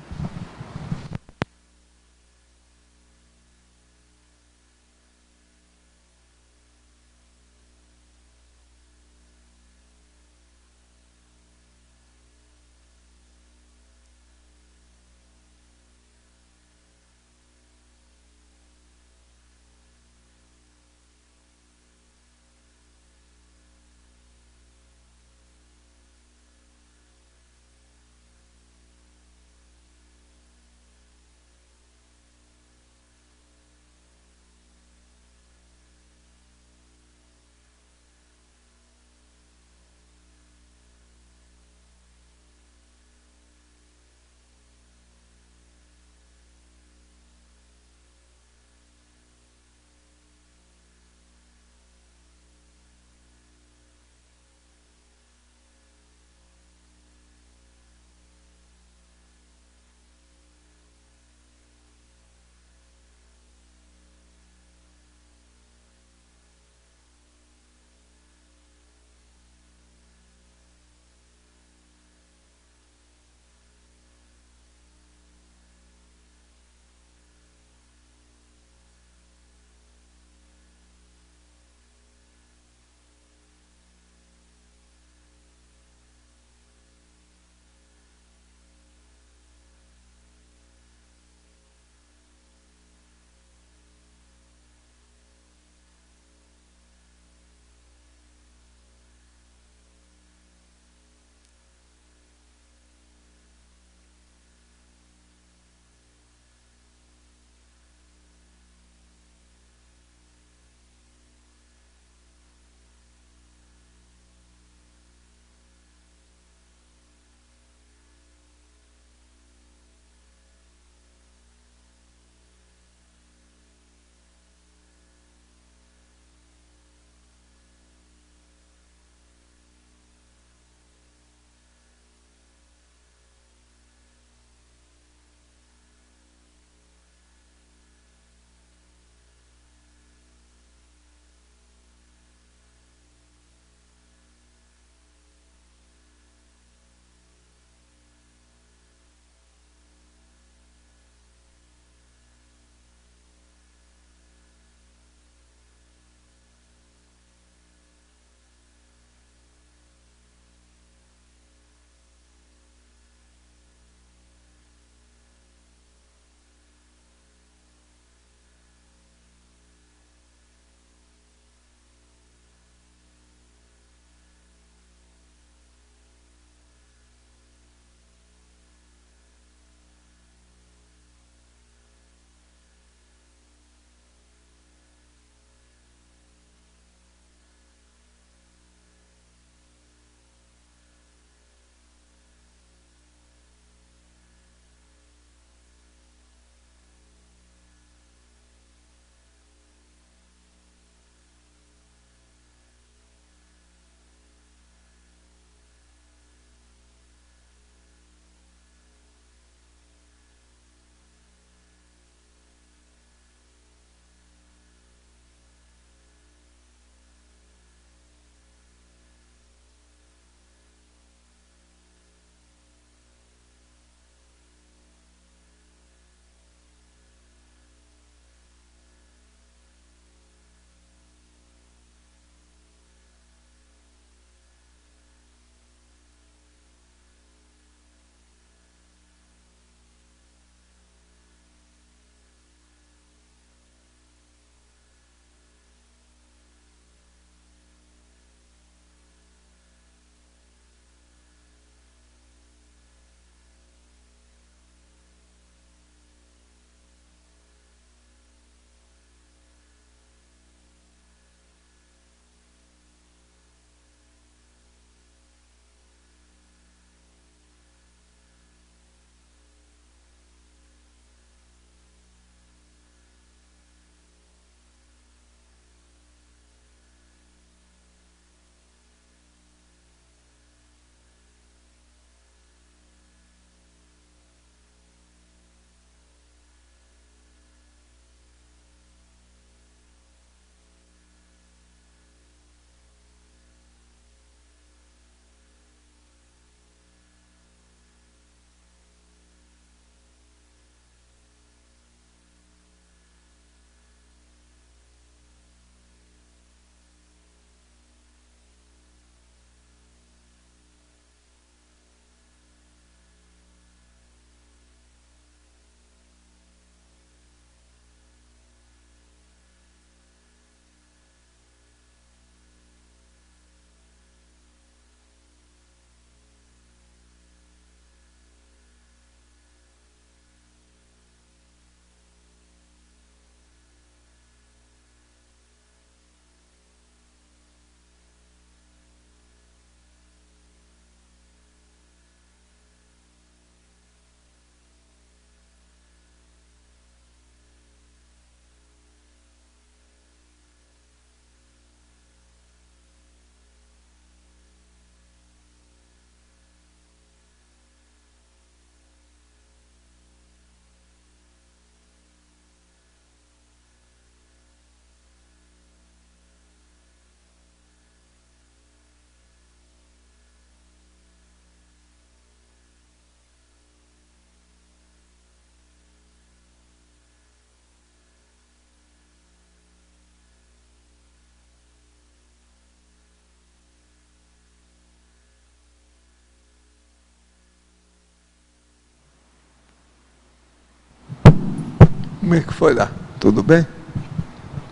Como é que foi lá? Tudo bem?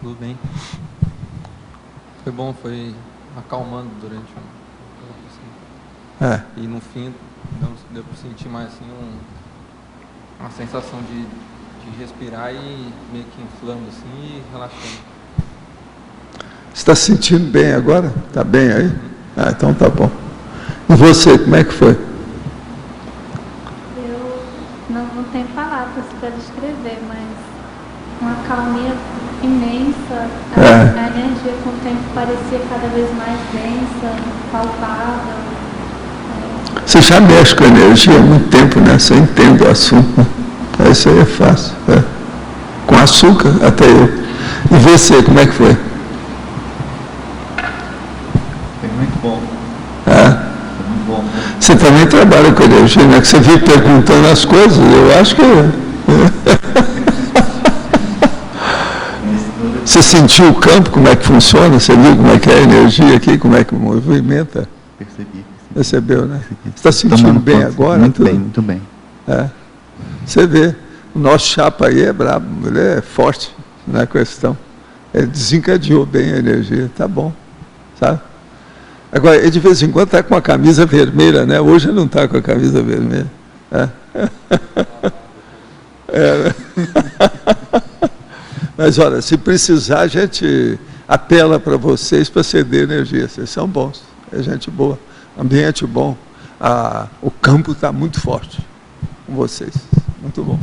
Tudo bem. Foi bom, foi acalmando durante um tempo, assim. E no fim, deu para sentir mais assim, uma sensação de respirar e meio que inflando assim e relaxando. Você está se sentindo bem agora? Está bem aí? Ah, então tá bom. E você, como é que foi? Eu não tenho palavras para descrever, mas uma calmia imensa, a energia com o tempo parecia cada vez mais densa, palpável. Você já mexe com energia há muito tempo, né? Você entende o assunto. Isso aí é fácil. Com açúcar, até eu. E você, como é que foi? Foi muito bom. Foi muito bom. Você também trabalha com energia, né? Que você vive perguntando as coisas, eu acho que... Você sentiu o campo, como é que funciona? Você viu como é que é a energia aqui, como é que movimenta? Percebi. Percebeu, né? Você está sentindo bem agora? Muito bem, muito bem. Você vê, o nosso chapa aí é brabo, ele é forte na questão. Ele desencadeou bem a energia, tá bom, sabe? Agora, ele de vez em quando está com a camisa vermelha, né? Hoje ele não está com a camisa vermelha. Né? Mas olha, se precisar, a gente apela para vocês para ceder energia. Vocês são bons, é gente boa, ambiente bom. O campo está muito forte com vocês. Muito bom.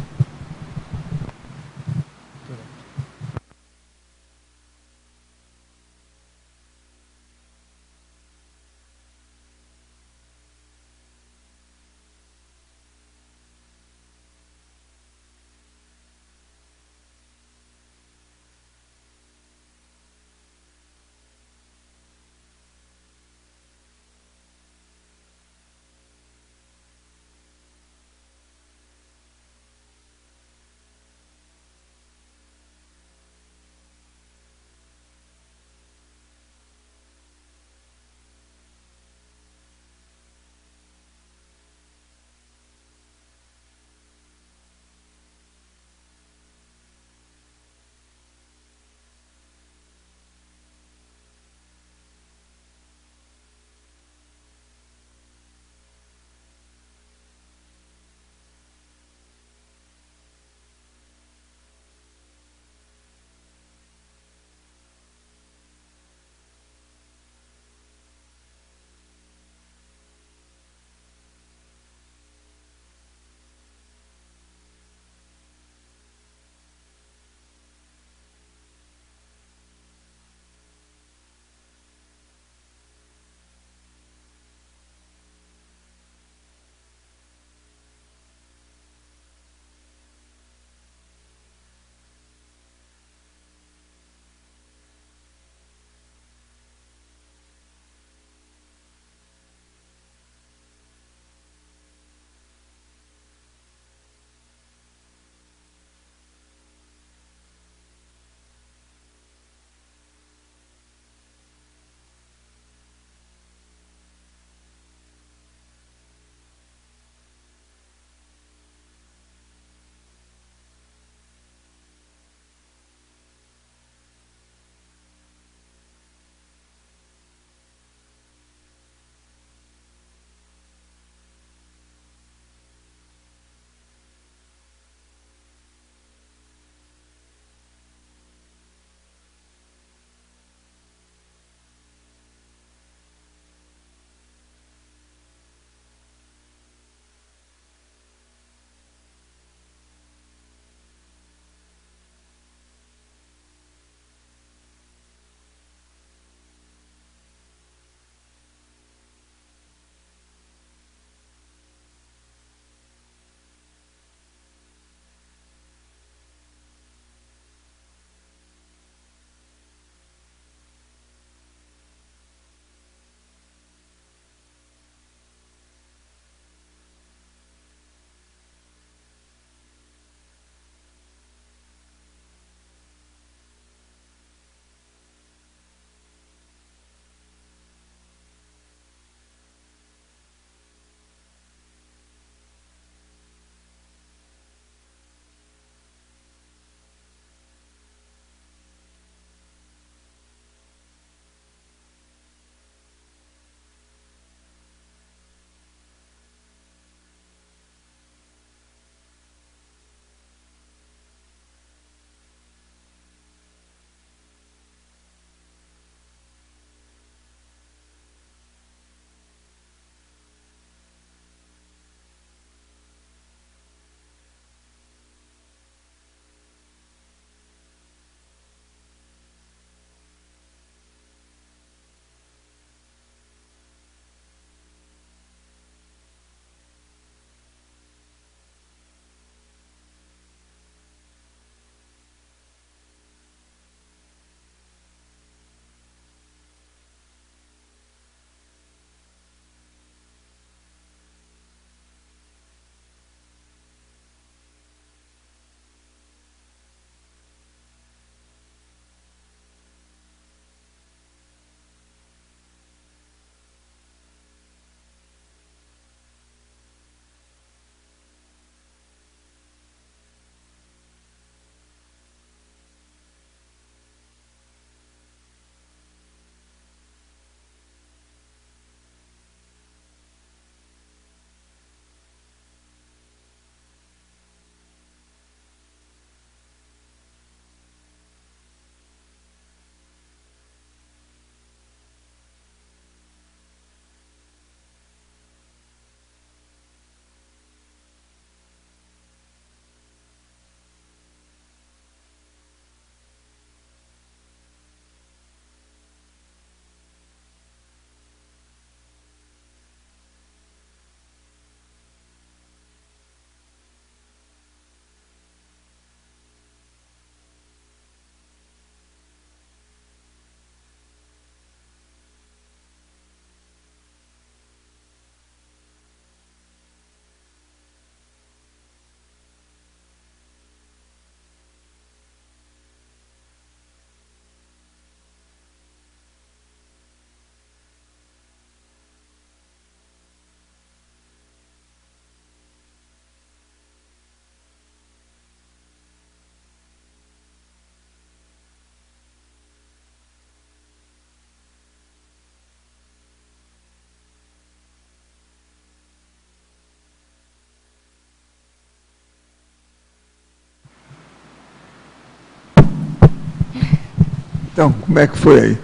Então, como é que foi aí?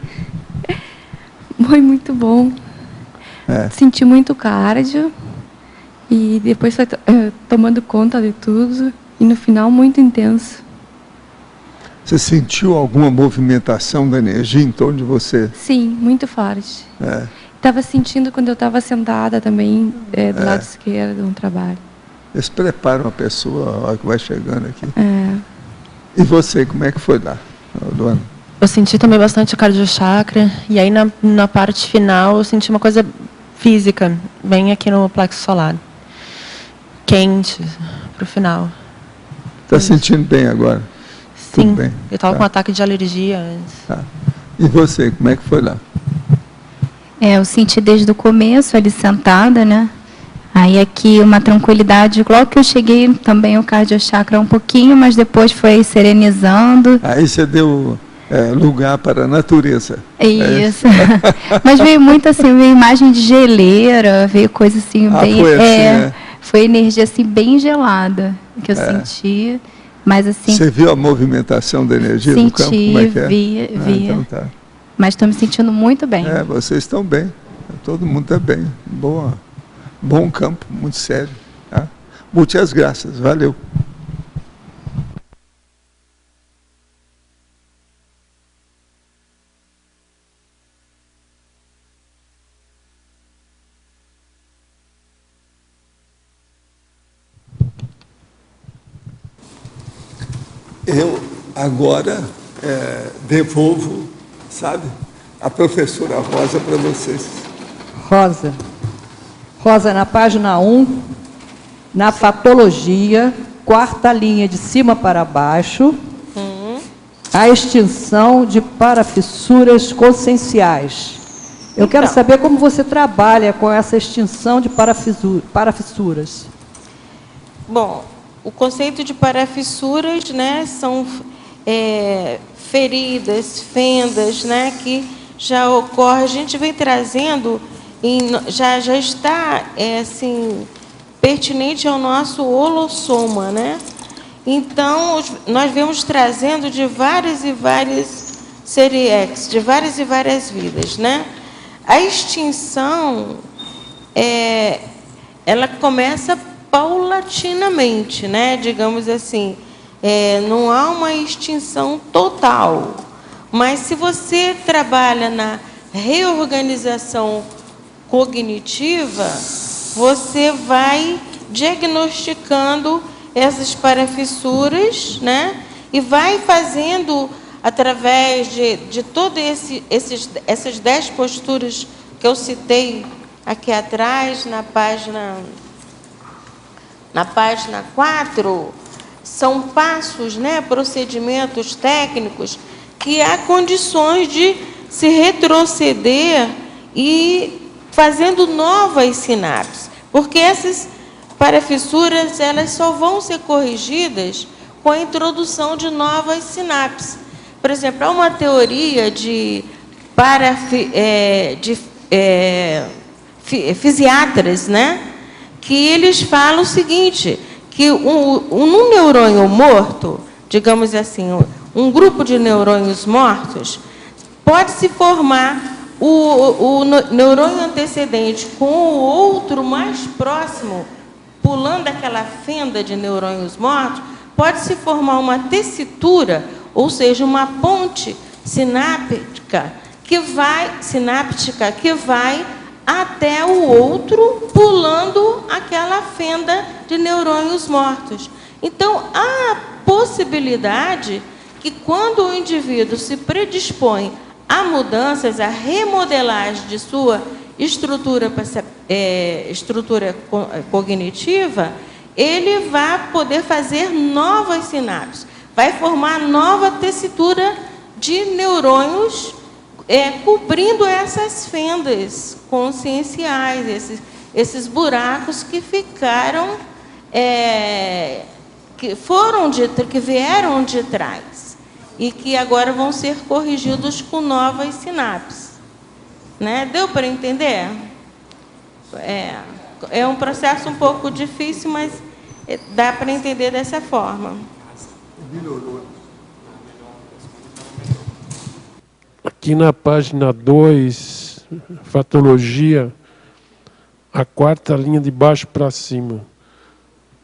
Foi muito bom. Senti muito cardio e depois foi tomando conta de tudo e no final muito intenso. Você sentiu alguma movimentação da energia em torno de você? Sim, muito forte. Estava sentindo quando eu estava sentada também do lado esquerdo no trabalho. Eles preparam a pessoa a hora que vai chegando aqui. E você, como é que foi lá, Luana? Eu senti também bastante o cardiochakra, e aí na parte final eu senti uma coisa física, bem aqui no plexo solar. Quente, pro final. Está sentindo bem agora? Sim, tudo bem. Eu estava com um ataque de alergia antes. Tá. E você, como é que foi lá? Eu senti desde o começo, ali sentada, né? Aí aqui uma tranquilidade, logo que eu cheguei também o cardiochakra um pouquinho, mas depois foi serenizando. Aí você deu lugar para a natureza. Isso. Mas veio muito assim, veio imagem de geleira, veio coisa assim bem... Foi assim, foi energia assim bem gelada que eu senti. Mas assim... Você viu a movimentação da energia no campo? Como é que é? Vi. Então tá. Mas estou me sentindo muito bem. Vocês estão bem. Todo mundo está bem. Bom campo, muito sério. Tá? Muitas graças. Valeu. Eu agora devolvo, sabe, a professora Rosa para vocês. Rosa, na página 1, na fatologia, quarta linha de cima para baixo, a extinção de parafissuras conscienciais. Eu quero saber como você trabalha com essa extinção de parafissuras. Bom, o conceito de parafissuras, né, são feridas, fendas, né, que já ocorre. A gente vem trazendo, já está assim, pertinente ao nosso holossoma, né? Então, nós vemos trazendo de várias e várias seriex, de várias e várias vidas, né? A extinção, ela começa paulatinamente, né? Digamos assim, não há uma extinção total, mas se você trabalha na reorganização cognitiva, você vai diagnosticando essas parafissuras, né? E vai fazendo, através de todas essas 10 posturas que eu citei aqui atrás, na página 4, são passos, né, procedimentos técnicos que há condições de se retroceder e fazendo novas sinapses, porque essas parafissuras elas só vão ser corrigidas com a introdução de novas sinapses. Por exemplo, há uma teoria de fisiatras, né, que eles falam o seguinte, que um neurônio morto, digamos assim, um grupo de neurônios mortos, pode se formar o neurônio antecedente com o outro mais próximo, pulando aquela fenda de neurônios mortos, pode se formar uma tessitura, ou seja, uma ponte sináptica que vai até o outro, pulando aquela fenda de neurônios mortos. Então, há a possibilidade que, quando o indivíduo se predispõe a mudanças, a remodelagem de sua estrutura cognitiva, ele vai poder fazer novas sinapses, vai formar nova tessitura de neurônios, cobrindo essas fendas conscienciais, esses buracos que ficaram, que vieram de trás e que agora vão ser corrigidos com novas sinapses, né? Deu para entender? É um processo um pouco difícil, mas dá para entender dessa forma. aqui na página 2, fatologia, a 4ª linha de baixo para cima.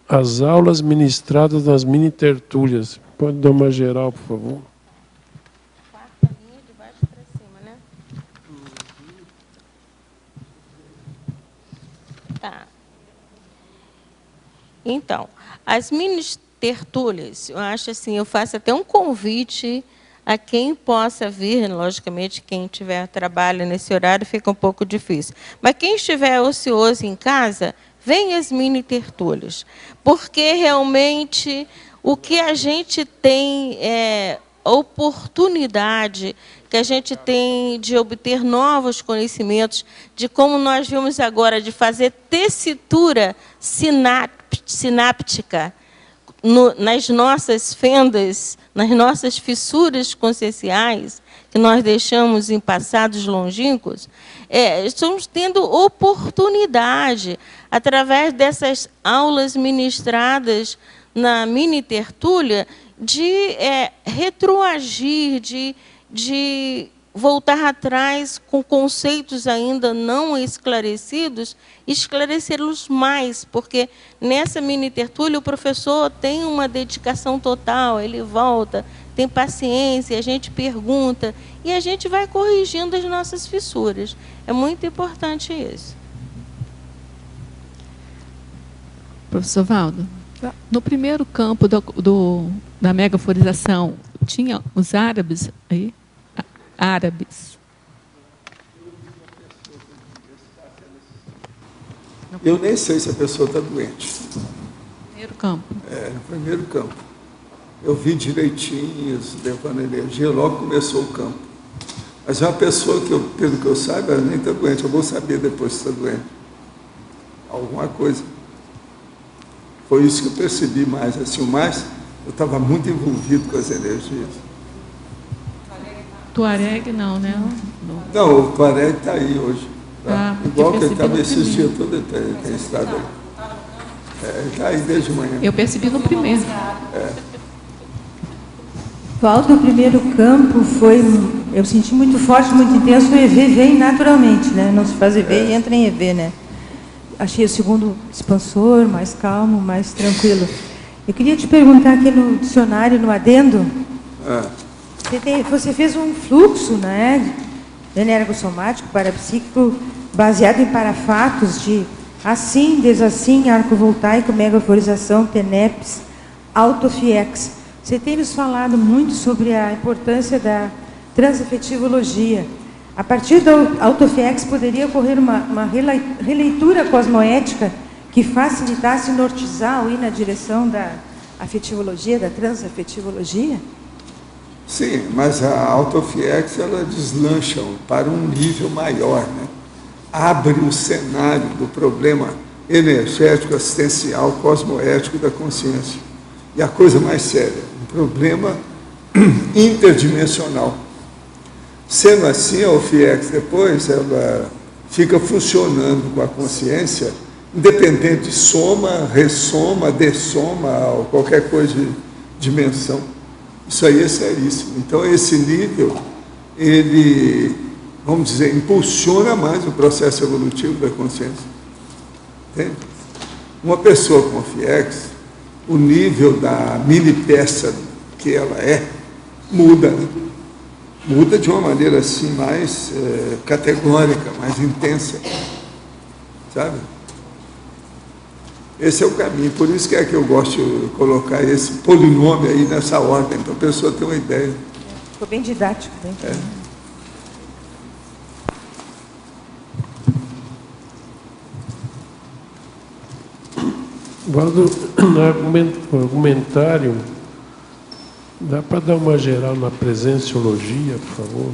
As aulas ministradas nas mini-tertúlias. Pode dar uma geral, por favor? 4ª linha de baixo para cima, né? Tá. Então, as mini-tertúlias, eu acho assim, eu faço até um convite a quem possa vir, logicamente, quem tiver trabalho nesse horário fica um pouco difícil. Mas quem estiver ocioso em casa, venha às mini-tertúlias, porque realmente o que a gente tem oportunidade, que a gente tem de obter novos conhecimentos, de como nós vimos agora, de fazer tessitura sináptica nas nossas fendas, nas nossas fissuras conscienciais, que nós deixamos em passados longínquos, estamos tendo oportunidade, através dessas aulas ministradas na mini-tertúlia, de retroagir, de voltar atrás com conceitos ainda não esclarecidos, esclarecê-los mais, porque nessa mini-tertúlia o professor tem uma dedicação total, ele volta, tem paciência, a gente pergunta, e a gente vai corrigindo as nossas fissuras. É muito importante isso. Professor Valdo, no primeiro campo da megaforização, tinha os árabes aí? Árabes. Eu nem sei se a pessoa está doente. Primeiro campo. No primeiro campo. Eu vi direitinho, levando energia, logo começou o campo. Mas é uma pessoa que, pelo que eu saiba, ela nem está doente. Eu vou saber depois se está doente. Alguma coisa. Foi isso que eu percebi mais. Assim, o mais, eu estava muito envolvido com as energias. Tuareg não, né? Não, o Tuareg está aí hoje. Tá? Igual que ele estava esses dias todos, ele tem estado aí. Ele está aí desde manhã. Eu percebi no primeiro. Valdo, o primeiro campo foi, eu senti muito forte, muito intenso, o EV vem naturalmente, né? Não se faz EV e entra em EV, né? Achei o segundo expansor, mais calmo, mais tranquilo. Eu queria te perguntar aqui no dicionário, no adendo, você fez um fluxo, né, energossomático, parapsíquico, baseado em parafatos de assim, desassim, arco voltaico, megaforização, TENEPS, autofiex. Você tem nos falado muito sobre a importância da transafetivologia. A partir da autofiex poderia ocorrer uma releitura cosmoética que facilitasse nortizar ou ir na direção da afetivologia, da transafetivologia? Sim, mas a autofiex, ela deslancha para um nível maior, né? Abre o cenário do problema energético, assistencial, cosmoético da consciência. E a coisa mais séria, um problema interdimensional. Sendo assim, a autofiex depois, ela fica funcionando com a consciência, independente de soma, ressoma, dessoma, ou qualquer coisa de dimensão. Isso aí é seríssimo. Então, esse nível, ele, vamos dizer, impulsiona mais o processo evolutivo da consciência. Entende? Uma pessoa com FIEX, o nível da mini peça que ela muda, né? Muda de uma maneira assim mais categórica, mais intensa, sabe? Esse é o caminho, por isso que eu gosto de colocar esse polinômio aí nessa ordem, para a pessoa ter uma ideia. Ficou bem didático, bem. No argumentário, dá para dar uma geral na presenciologia, por favor?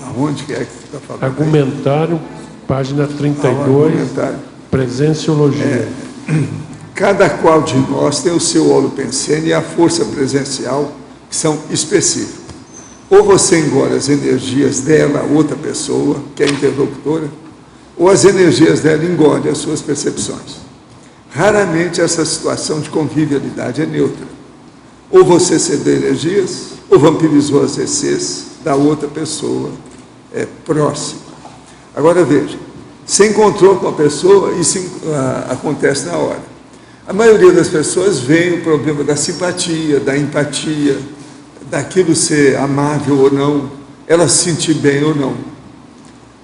Aonde que é que você está falando? Argumentário, página 32, presenciologia. Cada qual de nós tem o seu holopensene e a força presencial, que são específicos. Ou você engole as energias dela, outra pessoa, que é a interlocutora, ou as energias dela engolem as suas percepções. Raramente essa situação de convivialidade é neutra. Ou você cedeu energias, ou vampirizou as ECs da outra pessoa próxima. Agora veja, você encontrou com a pessoa, isso acontece na hora. A maioria das pessoas vê o problema da simpatia, da empatia, daquilo ser amável ou não, ela se sentir bem ou não.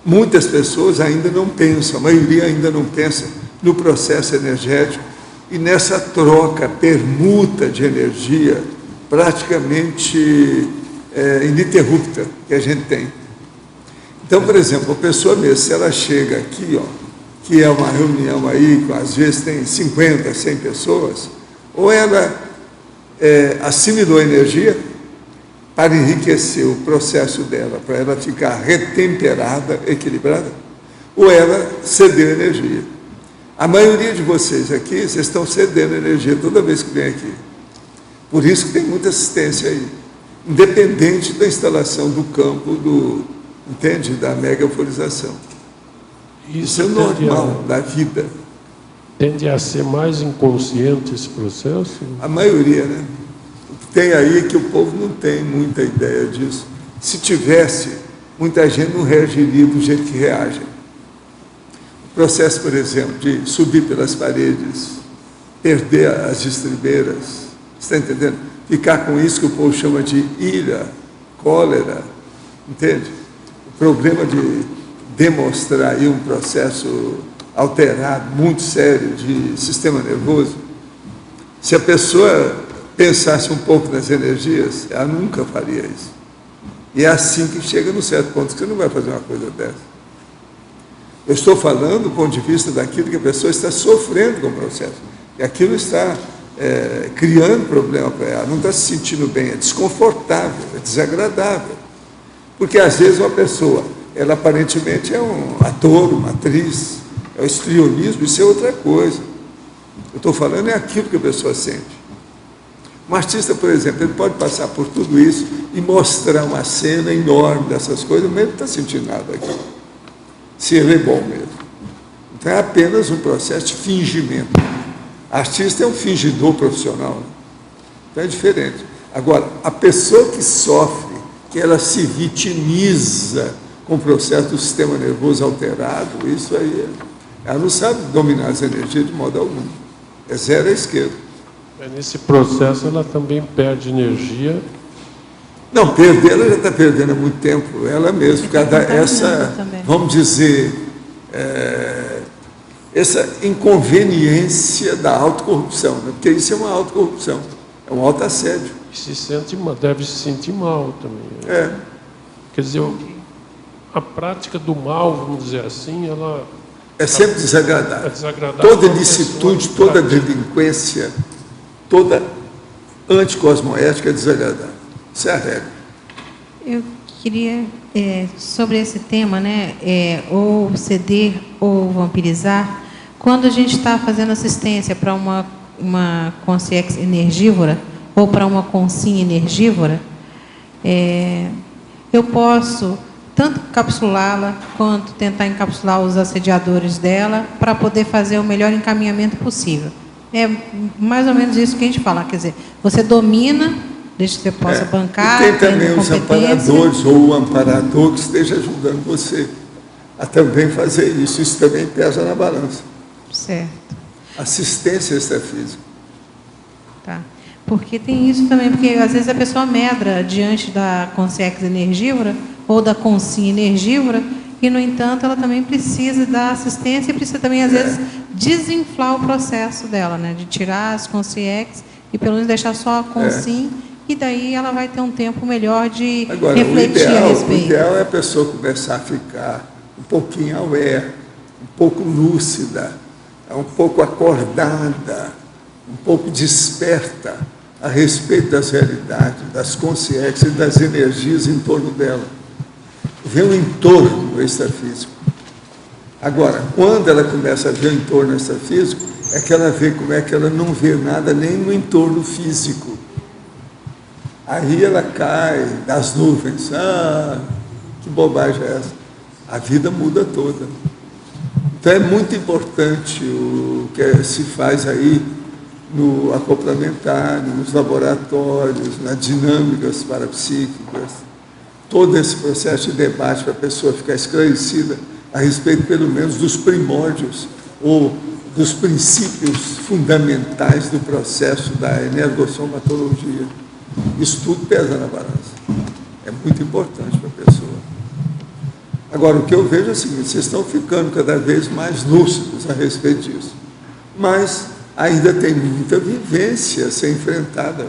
Muitas pessoas ainda não pensam, a maioria ainda não pensa no processo energético e nessa troca, permuta de energia praticamente ininterrupta que a gente tem. Então, por exemplo, a pessoa mesmo, se ela chega aqui, que é uma reunião aí, que às vezes tem 50, 100 pessoas, ou ela assimilou energia para enriquecer o processo dela, para ela ficar retemperada, equilibrada, ou ela cedeu energia. A maioria de vocês aqui, vocês estão cedendo energia toda vez que vem aqui. Por isso que tem muita assistência aí, independente da instalação do campo, entende? Da mega euforização. Isso é normal da vida. Tende a ser mais inconsciente esse processo? A maioria, né? Tem aí que o povo não tem muita ideia disso. Se tivesse, muita gente não reagiria do jeito que reage. O processo, por exemplo, de subir pelas paredes, perder as estribeiras, está entendendo? Ficar com isso que o povo chama de ira, cólera, entende? O problema de demonstrar aí um processo alterado, muito sério, de sistema nervoso. Se a pessoa pensasse um pouco nas energias, ela nunca faria isso. E é assim que chega no certo ponto, que você não vai fazer uma coisa dessa. Eu estou falando do ponto de vista daquilo que a pessoa está sofrendo com o processo. E aquilo está criando problema para ela, não está se sentindo bem, é desconfortável, é desagradável. Porque às vezes uma pessoa, ela aparentemente é um ator, uma atriz, é o histrionismo, isso é outra coisa. Eu estou falando é aquilo que a pessoa sente. Um artista, por exemplo, ele pode passar por tudo isso e mostrar uma cena enorme dessas coisas, mas ele não está sentindo nada aqui. Se ele é bom mesmo. Então é apenas um processo de fingimento. Artista é um fingidor profissional. Né? Então é diferente. Agora, a pessoa que sofre, que ela se vitimiza com o processo do sistema nervoso alterado, isso aí, ela não sabe dominar as energias de modo algum. É zero à esquerda. Nesse processo ela também perde energia. Não, perder, ela já está perdendo há muito tempo, ela mesma, por causa dessa, vamos dizer, essa inconveniência da autocorrupção, né? Porque isso é uma autocorrupção, é um autoassédio. Deve se sentir mal também. Quer dizer, a prática do mal, vamos dizer assim, ela... É sempre desagradável. Toda ilicitude, toda delinquência, toda anticosmoética é desagradável. Isso é a regra. Eu queria, sobre esse tema, né, ou ceder ou vampirizar, quando a gente está fazendo assistência para uma consciência energívora ou para uma consciência energívora, eu posso tanto encapsulá-la quanto tentar encapsular os assediadores dela para poder fazer o melhor encaminhamento possível. É mais ou menos isso que a gente fala, quer dizer, você domina, desde que você possa bancar. E tem também os amparadores ou o amparador que esteja ajudando você a também fazer isso. Isso também pesa na balança. Certo. Assistência extrafísica. Tá. Porque tem isso também, porque às vezes a pessoa medra diante da consciência energívora ou da consciência energívora e, no entanto, ela também precisa da assistência e precisa também, às vezes, desinflar o processo dela, né? De tirar as consciências e, pelo menos, deixar só a consciência e daí ela vai ter um tempo melhor de refletir a respeito. O ideal é a pessoa começar a ficar um pouquinho aware, um pouco lúcida, um pouco acordada, um pouco desperta a respeito das realidades, das consciências e das energias em torno dela. Ver o entorno extrafísico. Agora, quando ela começa a ver o entorno extrafísico, é que ela vê como é que ela não vê nada nem no entorno físico. Aí ela cai das nuvens. Ah, que bobagem é essa? A vida muda toda. Então é muito importante o que se faz aí no acoplamentar, nos laboratórios, nas dinâmicas parapsíquicas, todo esse processo de debate para a pessoa ficar esclarecida a respeito, pelo menos, dos primórdios ou dos princípios fundamentais do processo da energossomatologia. Isso tudo pesa na balança. É muito importante para a pessoa. Agora, o que eu vejo é o seguinte: vocês estão ficando cada vez mais lúcidos a respeito disso. Mas ainda tem muita vivência a ser enfrentada.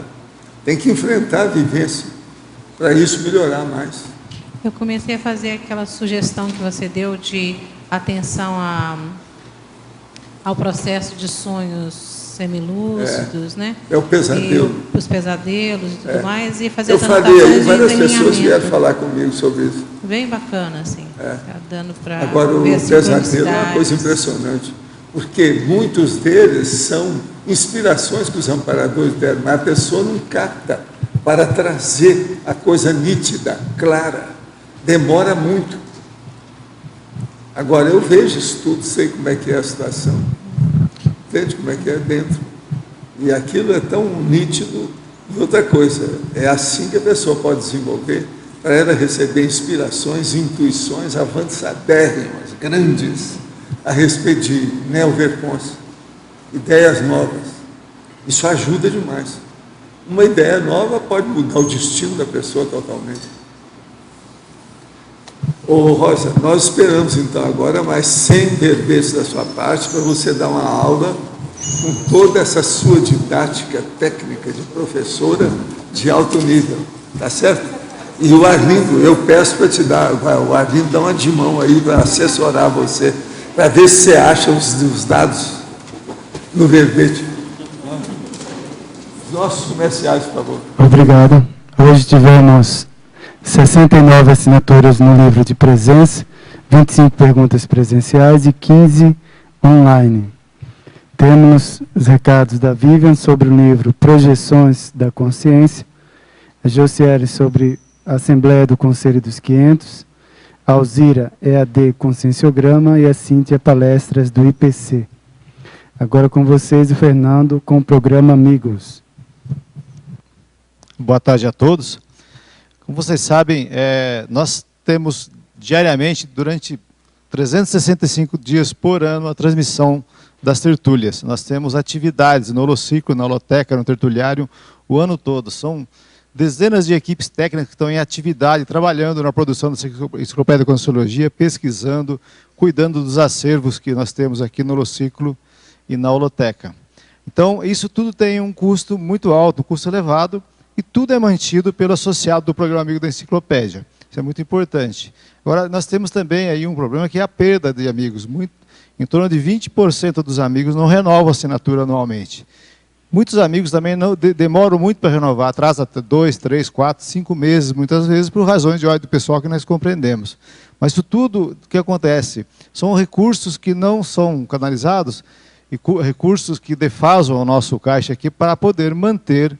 Tem que enfrentar a vivência para isso melhorar mais. Eu comecei a fazer aquela sugestão que você deu de atenção ao processo de sonhos semilúcidos, né? É o pesadelo. E os pesadelos e tudo mais, e fazer eu as falei aí, várias pessoas vieram alinhamento. falar comigo sobre isso. Bem bacana, assim. Tá dando para Agora, o pesadelo é uma coisa impressionante, porque muitos deles são inspirações que os amparadores deram, mas a pessoa não capta para trazer a coisa nítida, clara. Demora muito. Agora, eu vejo isso tudo, sei como é que é a situação. Entende como é que é dentro. E aquilo é tão nítido. E outra coisa, é assim que a pessoa pode desenvolver, para ela receber inspirações, intuições avançadérrimas, grandes, a respeito de neoverpons, ideias novas. Isso ajuda demais. Uma ideia nova pode mudar o destino da pessoa totalmente. Ô Rosa, nós esperamos então agora mais 100 verbetes da sua parte para você dar uma aula com toda essa sua didática técnica de professora de alto nível, tá certo? E o Arlindo, eu peço para te dar, o Arlindo dá uma de mão aí para assessorar você, para ver se você acha os dados no verbete. Nossos comerciais, por favor. Obrigado. Hoje tivemos 69 assinaturas no livro de presença, 25 perguntas presenciais e 15 online. Temos os recados da Vivian sobre o livro Projeções da Consciência, a Josiele sobre a Assembleia do Conselho dos 500, a Alzira EAD Conscienciograma e a Cíntia Palestras do IPC. Agora com vocês o Fernando com o programa Amigos. Boa tarde a todos. Como vocês sabem, nós temos diariamente, durante 365 dias por ano, a transmissão das tertúlias. Nós temos atividades no Holociclo, na Holoteca, no Tertuliário, o ano todo. São dezenas de equipes técnicas que estão em atividade, trabalhando na produção da Enciclopédia da Conscienciologia, pesquisando, cuidando dos acervos que nós temos aqui no Holociclo e na Holoteca. Então, isso tudo tem um custo muito alto, um custo elevado, e tudo é mantido pelo associado do Programa Amigo da Enciclopédia. Isso é muito importante. Agora, nós temos também aí um problema que é a perda de amigos. Em torno de 20% dos amigos não renovam a assinatura anualmente. Muitos amigos também demoram muito para renovar, atrasa 2, 3, 4, 5 meses, muitas vezes, por razões de ordem pessoal que nós compreendemos. Mas isso tudo que acontece são recursos que não são canalizados, e recursos que defasam o nosso caixa aqui para poder manter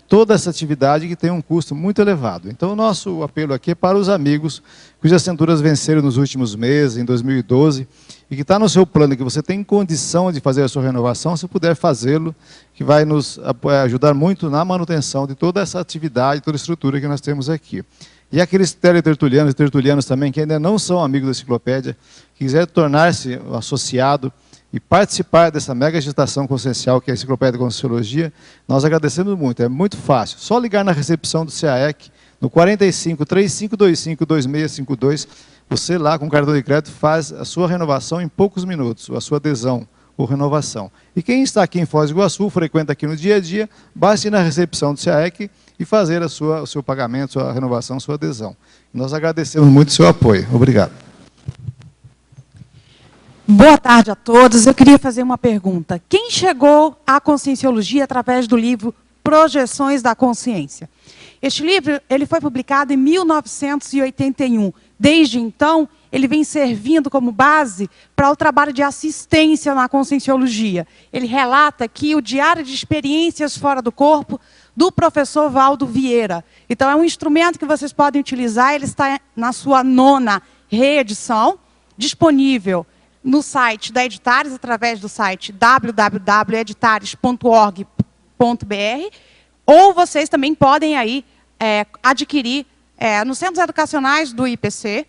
toda essa atividade que tem um custo muito elevado. Então, o nosso apelo aqui é para os amigos cujas assinaturas venceram nos últimos meses, em 2012, e que está no seu plano, que você tem condição de fazer a sua renovação, se puder fazê-lo, que vai nos ajudar muito na manutenção de toda essa atividade, toda a estrutura que nós temos aqui. E aqueles teletertulianos e tertulianos também, que ainda não são amigos da Enciclopédia, que quiserem tornar-se associado e participar dessa mega gestação consciencial que é a Enciclopédia da Conscienciologia, nós agradecemos muito, é muito fácil. Só ligar na recepção do CAEC, no 45 3525 2652, você lá com cartão de crédito faz a sua renovação em poucos minutos, a sua adesão ou renovação. E quem está aqui em Foz do Iguaçu, frequenta aqui no dia a dia, basta ir na recepção do CAEC e fazer o seu pagamento, sua renovação, sua adesão. Nós agradecemos muito o seu apoio. Obrigado. Boa tarde a todos. Eu queria fazer uma pergunta. Quem chegou à Conscienciologia através do livro Projeções da Consciência? Este livro ele foi publicado em 1981. Desde então, ele vem servindo como base para o trabalho de assistência na Conscienciologia. Ele relata aqui o Diário de Experiências Fora do Corpo do professor Valdo Vieira. Então, é um instrumento que vocês podem utilizar. Ele está na sua 9ª reedição, disponível no site da Editares, através do site www.editares.org.br ou vocês também podem aí adquirir nos centros educacionais do IPC,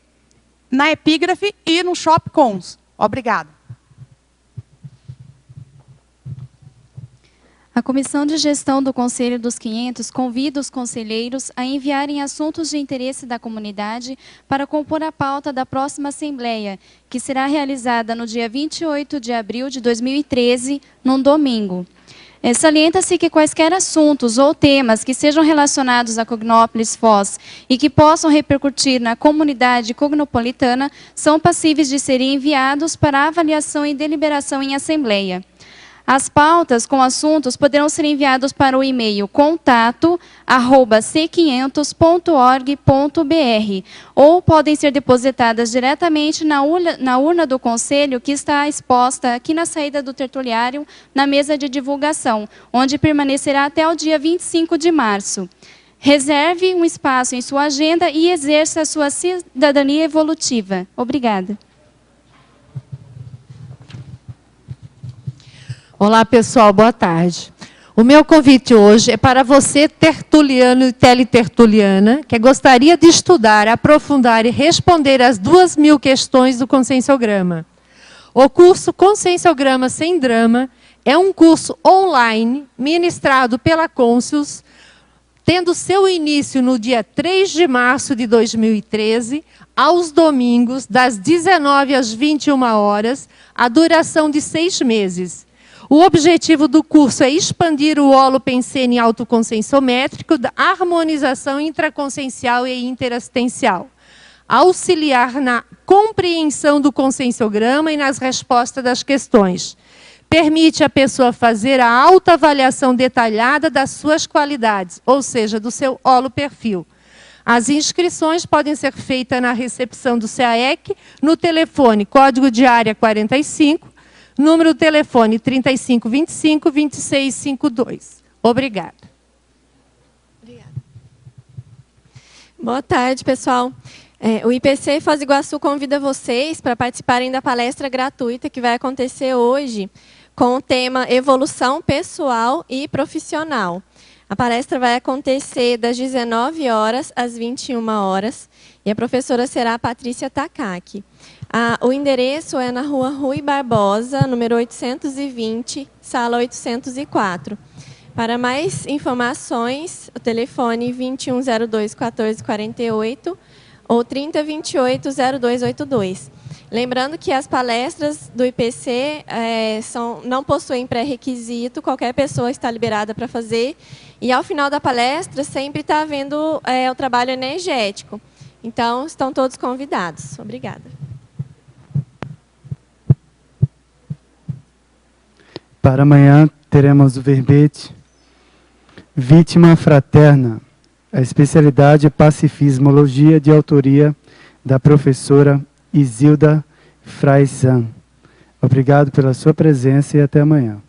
na Epígrafe e no Shopcons. Obrigada. A Comissão de Gestão do Conselho dos 500 convida os conselheiros a enviarem assuntos de interesse da comunidade para compor a pauta da próxima Assembleia, que será realizada no dia 28 de abril de 2013, num domingo. Salienta-se que quaisquer assuntos ou temas que sejam relacionados a Cognópolis Foz e que possam repercutir na comunidade cognopolitana são passíveis de serem enviados para avaliação e deliberação em Assembleia. As pautas com assuntos poderão ser enviados para o e-mail contato@c500.org.br ou podem ser depositadas diretamente na urna do Conselho, que está exposta aqui na saída do tertuliário, na mesa de divulgação, onde permanecerá até o dia 25 de março. Reserve um espaço em sua agenda e exerça a sua cidadania evolutiva. Obrigada. Olá, pessoal, boa tarde. O meu convite hoje é para você, tertuliano e teletertuliana, que gostaria de estudar, aprofundar e responder as 2.000 questões do Conscienciograma. O curso Conscienciograma Sem Drama é um curso online ministrado pela Conscius, tendo seu início no dia 3 de março de 2013, aos domingos, das 19 às 21 horas, a duração de 6 meses. O objetivo do curso é expandir o holopensene autoconscienciométrico da harmonização intraconsciencial e interassistencial, auxiliar na compreensão do conscienciograma e nas respostas das questões. Permite à pessoa fazer a autoavaliação detalhada das suas qualidades, ou seja, do seu holoperfil. As inscrições podem ser feitas na recepção do CAEC, no telefone código de área 45, número do telefone 3525-2652. Obrigada. Boa tarde, pessoal. O IPC Foz do Iguaçu convida vocês para participarem da palestra gratuita que vai acontecer hoje com o tema Evolução Pessoal e Profissional. A palestra vai acontecer das 19 horas às 21 horas e a professora será a Patrícia Takaki. O endereço é na rua Rui Barbosa, número 820, sala 804. Para mais informações, o telefone 2102-1448 ou 3028-0282. Lembrando que as palestras do IPC não possuem pré-requisito, qualquer pessoa está liberada para fazer. E ao final da palestra sempre está havendo o trabalho energético. Então, estão todos convidados. Obrigada. Para amanhã teremos o verbete Vítima Fraterna. A especialidade é Pacifismologia, de autoria da professora Isilda Fraizan. Obrigado pela sua presença e até amanhã.